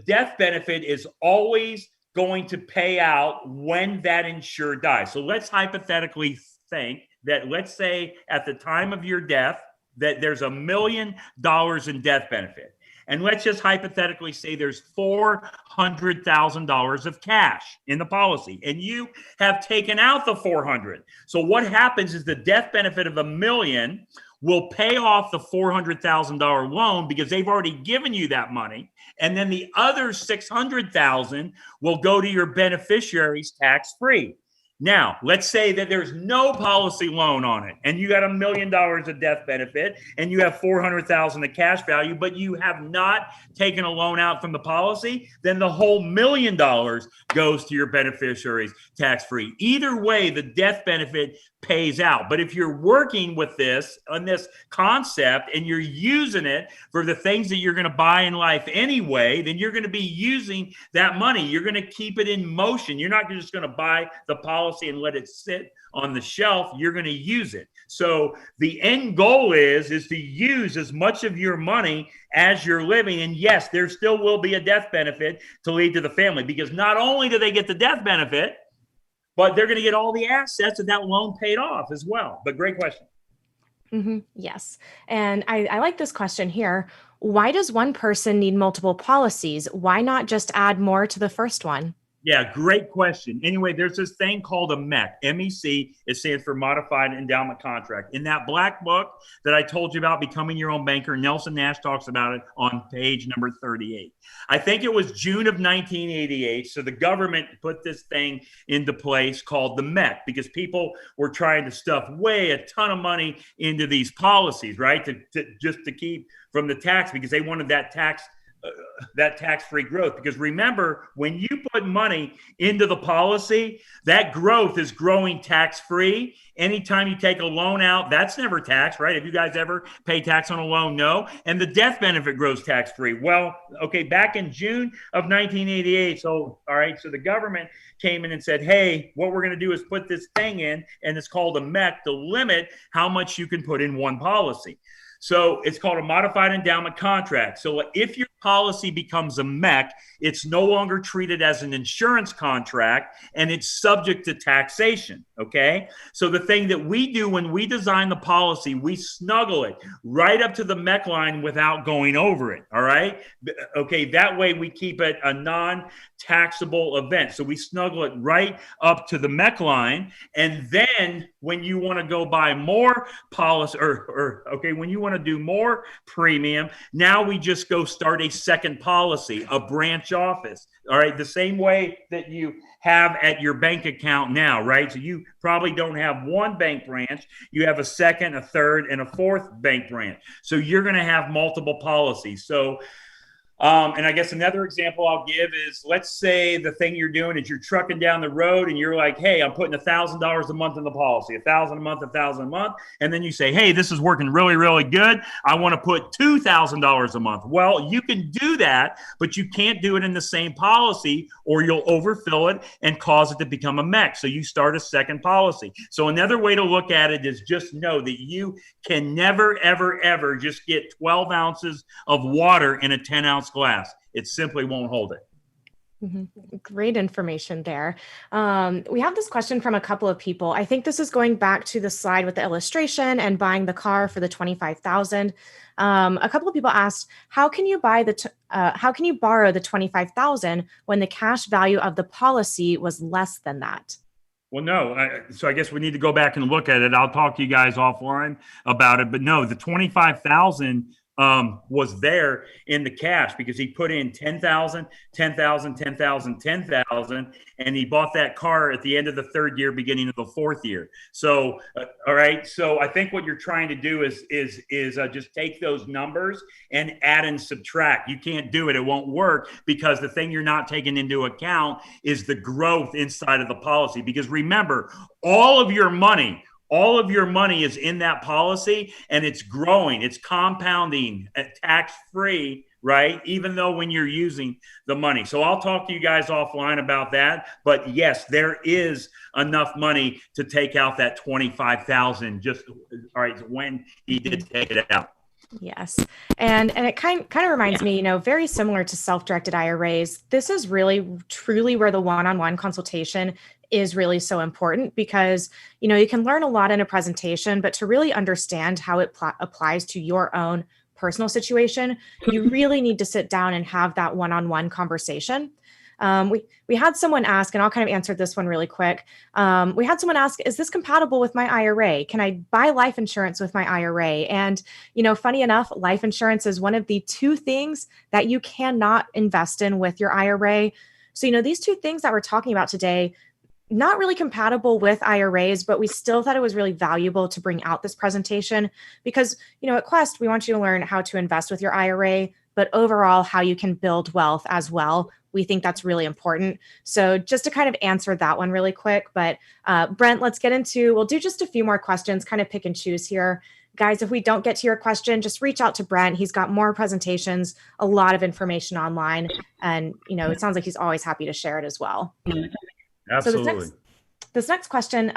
death benefit is always going to pay out when that insured dies. So let's hypothetically think that, let's say at the time of your death, that there's $1 million in death benefit. And let's just hypothetically say there's $400,000 of cash in the policy and you have taken out the 400. So what happens is the death benefit of $1 million will pay off the $400,000 loan because they've already given you that money. And then the other $600,000 will go to your beneficiaries tax-free. Now, let's say that there's no policy loan on it and you got $1 million of death benefit and you have $400,000 of cash value, but you have not taken a loan out from the policy, then the whole $1 million goes to your beneficiaries tax-free. Either way, the death benefit pays out. But if you're working with this on this concept and you're using it for the things that you're going to buy in life anyway, then you're going to be using that money. You're going to keep it in motion. You're not just going to buy the policy and let it sit on the shelf. You're going to use it. So the end goal is to use as much of your money as you're living. And yes, there still will be a death benefit to leave to the family, because not only do they get the death benefit, but they're going to get all the assets of that loan paid off as well. But great question. Yes. And I like this question here. Why does one person need multiple policies? Why not just add more to the first one? Yeah, great question. Anyway, there's this thing called a MEC, MEC. It stands for Modified Endowment Contract. In that black book that I told you about, Becoming Your Own Banker, Nelson Nash talks about it on page number 38. I think it was June of 1988. So the government put this thing into place called the MEC because people were trying to stuff a ton of money into these policies, right? Just to keep from the tax because they wanted that tax-free growth. Because remember, when you put money into the policy, that growth is growing tax-free. Anytime you take a loan out, that's never taxed, right? Have you guys ever paid tax on a loan? No. And the death benefit grows tax-free. Well, okay, back in June of 1988, so the government came in and said, hey, what we're going to do is put this thing in, and it's called a MEC to limit how much you can put in one policy. So it's called a modified endowment contract. So if your policy becomes a MEC, it's no longer treated as an insurance contract and it's subject to taxation. Okay. So the thing that we do when we design the policy, we snuggle it right up to the MEC line without going over it. All right. Okay. That way we keep it a non-taxable event. So we snuggle it right up to the MEC line. And then when you want to go buy more policy when you want to do more premium, now we just go start a second policy, a branch office. All right. The same way that you have at your bank account now, right? So you probably don't have one bank branch. You have a second, a third, and a fourth bank branch. So you're going to have multiple policies. So and I guess another example I'll give is, let's say the thing you're doing is you're trucking down the road and you're like, hey, I'm putting $1,000 a month in the policy, $1,000 a month, $1,000 a month. And then you say, hey, this is working really, really good. I want to put $2,000 a month. Well, you can do that, but you can't do it in the same policy or you'll overfill it and cause it to become a MEC. So you start a second policy. So another way to look at it is just know that you can never, ever, ever just get 12 ounces of water in a 10-ounce glass. It simply won't hold it. Great information there. We have this question from a couple of people. I think this is going back to the slide with the illustration and buying the car for the $25,000. A couple of people asked, how can you borrow the $25,000 when the cash value of the policy was less than that? Well, no. So I guess we need to go back and look at it. I'll talk to you guys offline about it. But no, the $25,000 was there in the cash because he put in 10,000, 10,000, 10,000, 10,000, and he bought that car at the end of the third year, beginning of the fourth year. So, all right. So I think what you're trying to do is just take those numbers and add and subtract. You can't do it. It won't work because the thing you're not taking into account is the growth inside of the policy. Because remember, all of your money is in that policy and it's growing, it's compounding tax-free, right? Even though when you're using the money. So I'll talk to you guys offline about that. But yes, there is enough money to take out that $25,000 just when he did take it out. Yes. And it kind of reminds me, very similar to self-directed IRAs. This is really truly where the one-on-one consultation is really so important because, you can learn a lot in a presentation, but to really understand how it applies to your own personal situation, you really need to sit down and have that one-on-one conversation. We had someone ask, and I'll kind of answer this one really quick. We had someone ask, is this compatible with my IRA? Can I buy life insurance with my IRA? And, funny enough, life insurance is one of the two things that you cannot invest in with your IRA. So, these two things that we're talking about today, not really compatible with IRAs, but we still thought it was really valuable to bring out this presentation because, at Quest, we want you to learn how to invest with your IRA, but overall how you can build wealth as well. We think that's really important. So just to kind of answer that one really quick, but Brent, we'll do just a few more questions, kind of pick and choose here. Guys, if we don't get to your question, just reach out to Brent. He's got more presentations, a lot of information online, and it sounds like he's always happy to share it as well. Absolutely. So this next question,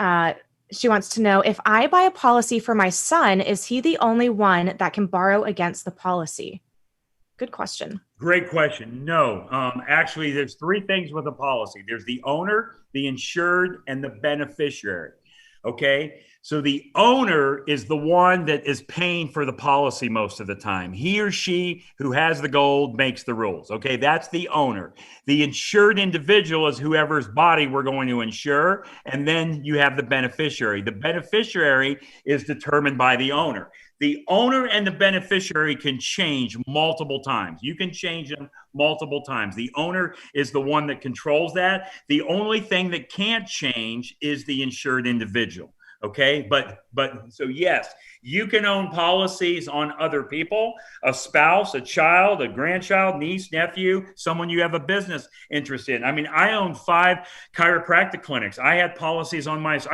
she wants to know, if I buy a policy for my son, is he the only one that can borrow against the policy? Good question. Great question. No, actually, there's three things with a policy. There's the owner, the insured, and the beneficiary. Okay. So the owner is the one that is paying for the policy most of the time. He or she who has the gold makes the rules. Okay. That's the owner. The insured individual is whoever's body we're going to insure. And then you have the beneficiary. The beneficiary is determined by the owner. The owner and the beneficiary can change multiple times. You can change them multiple times. The owner is the one that controls that. The only thing that can't change is the insured individual. Okay. But so yes, you can own policies on other people, a spouse, a child, a grandchild, niece, nephew, someone you have a business interest in. I mean, I own 5 chiropractic clinics. I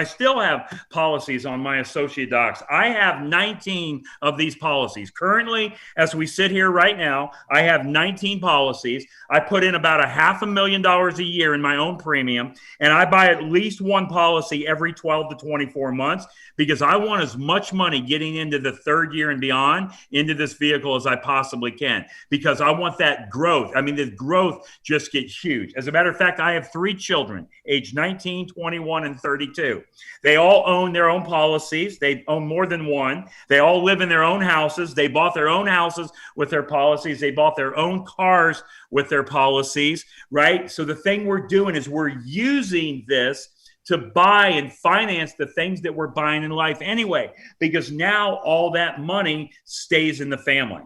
still have policies on my associate docs. I have 19 of these policies. Currently, as we sit here right now, I have 19 policies. I put in about $500,000 a year in my own premium, and I buy at least one policy every 12 to 24 months because I want as much money getting into the 3rd year and beyond into this vehicle as I possibly can, because I want that growth. I mean, the growth just gets huge. As a matter of fact, I have 3 children, age 19, 21, and 32. They all own their own policies. They own more than one. They all live in their own houses. They bought their own houses with their policies. They bought their own cars with their policies, right? So the thing we're doing is we're using this to buy and finance the things that we're buying in life anyway, because now all that money stays in the family.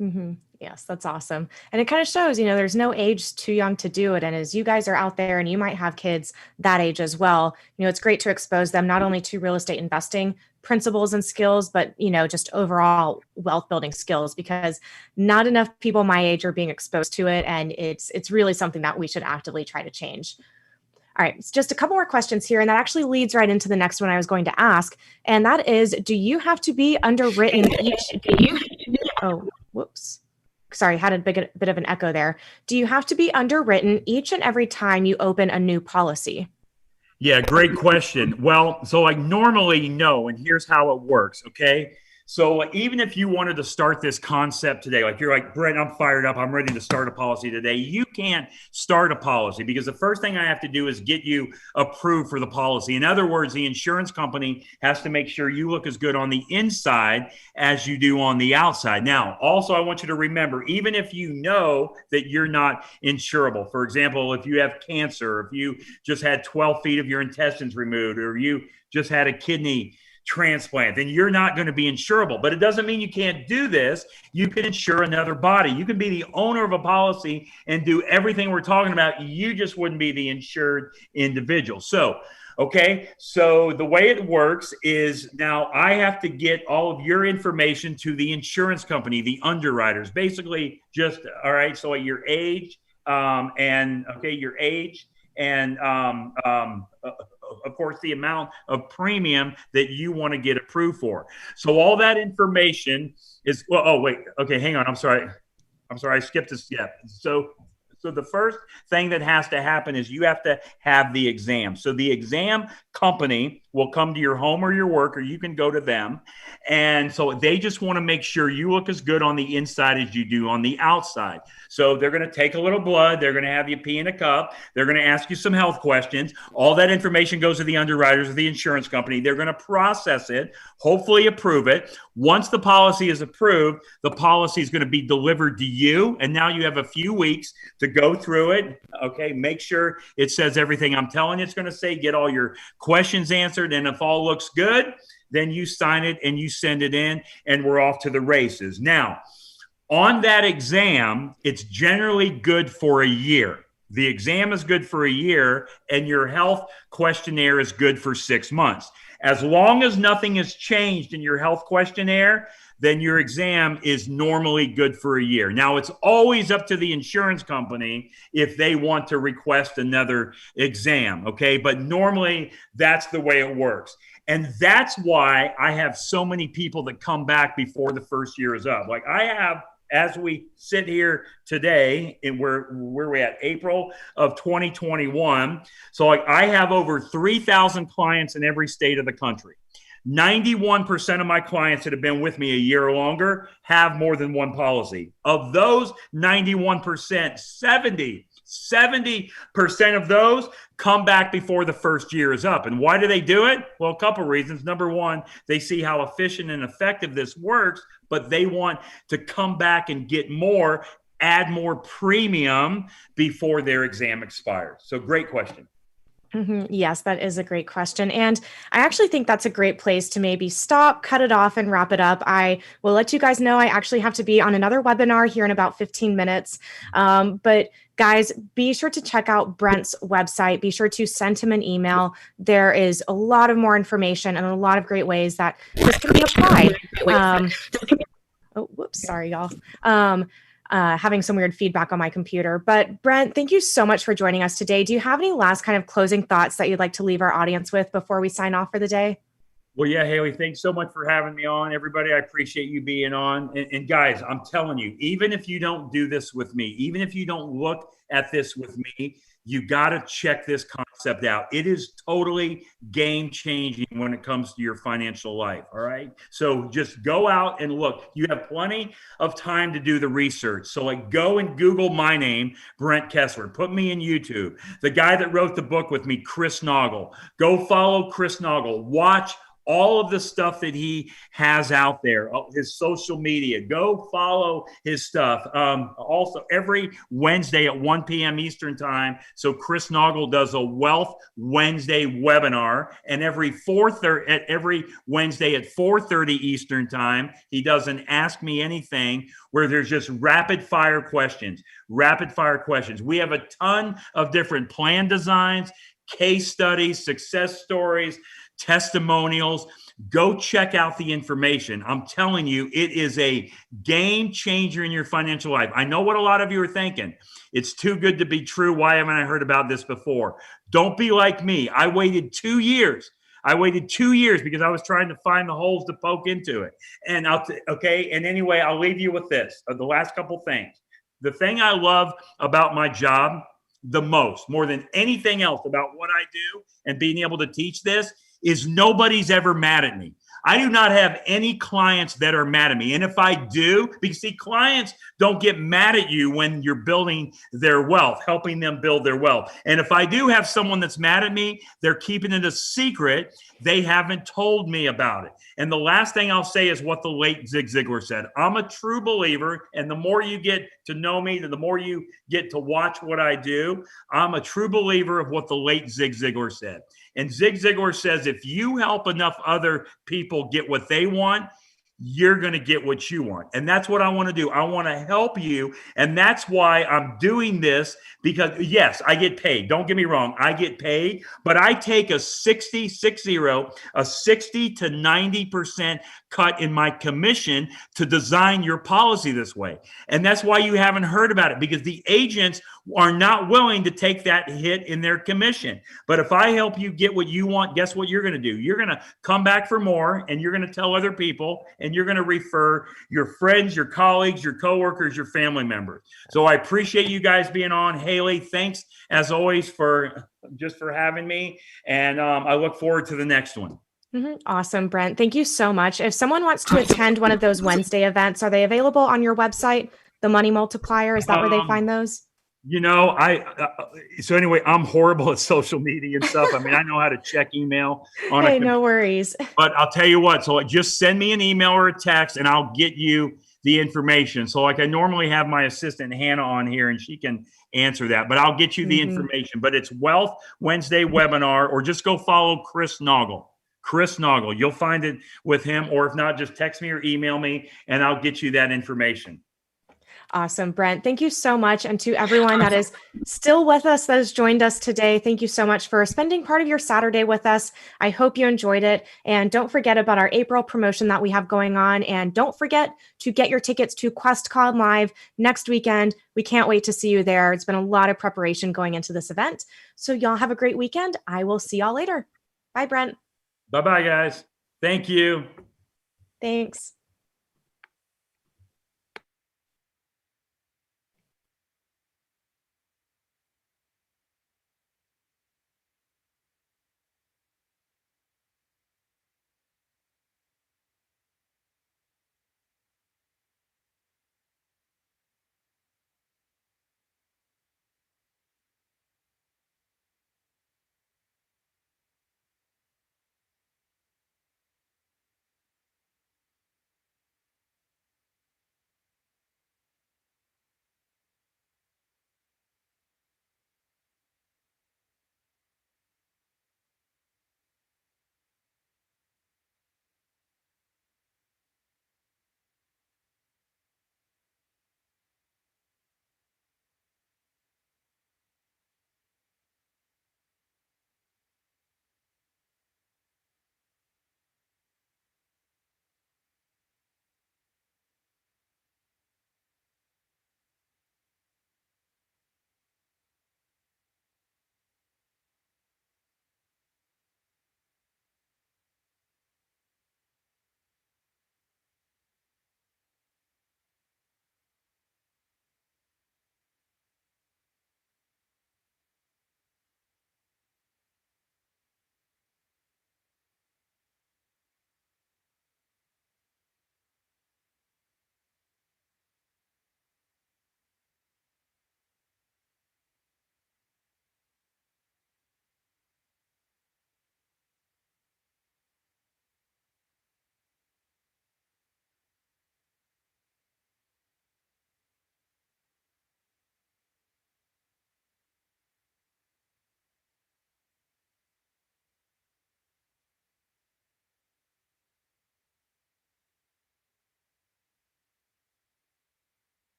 Mm-hmm. Yes, that's awesome. And it kind of shows, there's no age too young to do it. And as you guys are out there and you might have kids that age as well, it's great to expose them not only to real estate investing principles and skills, but, just overall wealth building skills, because not enough people my age are being exposed to it. And it's really something that we should actively try to change. All right, it's just a couple more questions here, and that actually leads right into the next one I was going to ask, and that is, do you have to be underwritten whoops. Sorry, had a bit of an echo there. Do you have to be underwritten each and every time you open a new policy? Yeah, great question. Well, so normally, no, and here's how it works, okay? So even if you wanted to start this concept today, you're like, Brent, I'm fired up, I'm ready to start a policy today. You can't start a policy because the first thing I have to do is get you approved for the policy. In other words, the insurance company has to make sure you look as good on the inside as you do on the outside. Now, also, I want you to remember, even if you know that you're not insurable, for example, if you have cancer, if you just had 12 feet of your intestines removed, or you just had a kidney transplant, then you're not going to be insurable. But it doesn't mean you can't do this. You can insure another body. You can be the owner of a policy and do everything we're talking about. You just wouldn't be the insured individual. So the way it works is now I have to get all of your information to the insurance company, the underwriters, basically just, all right, so your age, your age and of course, the amount of premium that you want to get approved for. So all that information is, hang on. I'm sorry. I skipped a step. So the first thing that has to happen is you have to have the exam. So the exam company will come to your home or your work, or you can go to them. And so they just want to make sure you look as good on the inside as you do on the outside. So they're going to take a little blood. They're going to have you pee in a cup. They're going to ask you some health questions. All that information goes to the underwriters of the insurance company. They're going to process it, hopefully approve it. Once the policy is approved, the policy is going to be delivered to you. And now you have a few weeks to go through it. Okay. Make sure it says everything I'm telling you it's going to say. Get all your questions answered. And if all looks good, then you sign it and you send it in, and we're off to the races. Now, on that exam, it's generally good for a year. The exam is good for a year, and your health questionnaire is good for 6 months. As long as nothing has changed in your health questionnaire, then your exam is normally good for a year. Now, it's always up to the insurance company if they want to request another exam, okay? But normally, that's the way it works. And that's why I have so many people that come back before the first year is up. I have, as we sit here today, and where we at, April of 2021. So I have over 3,000 clients in every state of the country. 91% of my clients that have been with me a year or longer have more than one policy. Of those 91%, 70% of those come back before the first year is up. And why do they do it? Well, a couple of reasons. Number one, they see how efficient and effective this works, but they want to come back and get more, add more premium before their exam expires. So great question. Yes, that is a great question. And I actually think that's a great place to maybe stop, cut it off, and wrap it up. I will let you guys know I actually have to be on another webinar here in about 15 minutes. But guys, be sure to check out Brent's website. Be sure to send him an email. There is a lot of more information and a lot of great ways that this can be applied. Whoops, sorry, y'all. Having some weird feedback on my computer. But Brent, thank you so much for joining us today. Do you have any last kind of closing thoughts that you'd like to leave our audience with before we sign off for the day? Well, yeah, Haley, thanks so much for having me on. Everybody, I appreciate you being on. And guys, I'm telling you, even if you don't do this with me, even if you don't look at this with me, you got to check this concept out. It is totally game changing when it comes to your financial life. All right. So just go out and look. You have plenty of time to do the research. So like go and Google my name, Brent Kesler. Put me in YouTube. The guy that wrote the book with me, Chris Noggle. Go follow Chris Noggle. Watch all of the stuff that he has out there, his social media. Go follow his stuff. Also, every Wednesday at 1 p.m. Eastern time. So Chris Noggle does a Wealth Wednesday webinar, and every Wednesday at 4:30 Eastern time, he does an Ask Me Anything where there's just rapid fire questions. Rapid fire questions. We have a ton of different plan designs, case studies, success stories, testimonials. Go check out the information. I'm telling you, it is a game changer in your financial life. I know what a lot of you are thinking. It's too good to be true. Why haven't I heard about this before? Don't be like me. I waited 2 years. Because I was trying to find the holes to poke into it. And and anyway, I'll leave you with this. The last couple things. The thing I love about my job the most, more than anything else about what I do and being able to teach this, is nobody's ever mad at me. I do not have any clients that are mad at me. And if I do, because see, clients don't get mad at you when you're building their wealth, helping them build their wealth. And if I do have someone that's mad at me, they're keeping it a secret. They haven't told me about it. And the last thing I'll say is what the late Zig Ziglar said. I'm a true believer. And the more you get to know me, the more you get to watch what I do. I'm a true believer of what the late Zig Ziglar said. And Zig Ziglar says, if you help enough other people get what they want, you're going to get what you want. And that's what I want to do. I want to help you. And that's why I'm doing this, because yes, I get paid. Don't get me wrong. I get paid, but I take a 60 to 90% cut in my commission to design your policy this way. And that's why you haven't heard about it, because the agents are not willing to take that hit in their commission. But if I help you get what you want, guess what you're going to do? You're going to come back for more, and you're going to tell other people, and you're going to refer your friends, your colleagues, your coworkers, your family members. So I appreciate you guys being on. Haley, thanks as always for having me. And I look forward to the next one. Awesome, Brent. Thank you so much. If someone wants to attend one of those Wednesday events, are they available on your website, the Money Multiplier? Is that where they find those? So anyway, I'm horrible at social media and stuff. I mean, I know how to check email on Hey, no worries. But I'll tell you what, so just send me an email or a text and I'll get you the information. So like I normally have my assistant Hannah on here and she can answer that, but I'll get you the information. But it's Wealth Wednesday webinar, or just go follow Chris Noggle. You'll find it with him, or if not, just text me or email me and I'll get you that information. Awesome, Brent. Thank you so much. And to everyone that is still with us, that has joined us today, thank you so much for spending part of your Saturday with us. I hope you enjoyed it. And don't forget about our April promotion that we have going on. And don't forget to get your tickets to QuestCon Live next weekend. We can't wait to see you there. It's been a lot of preparation going into this event. So y'all have a great weekend. I will see y'all later. Bye, Brent. Bye-bye, guys. Thank you. Thanks.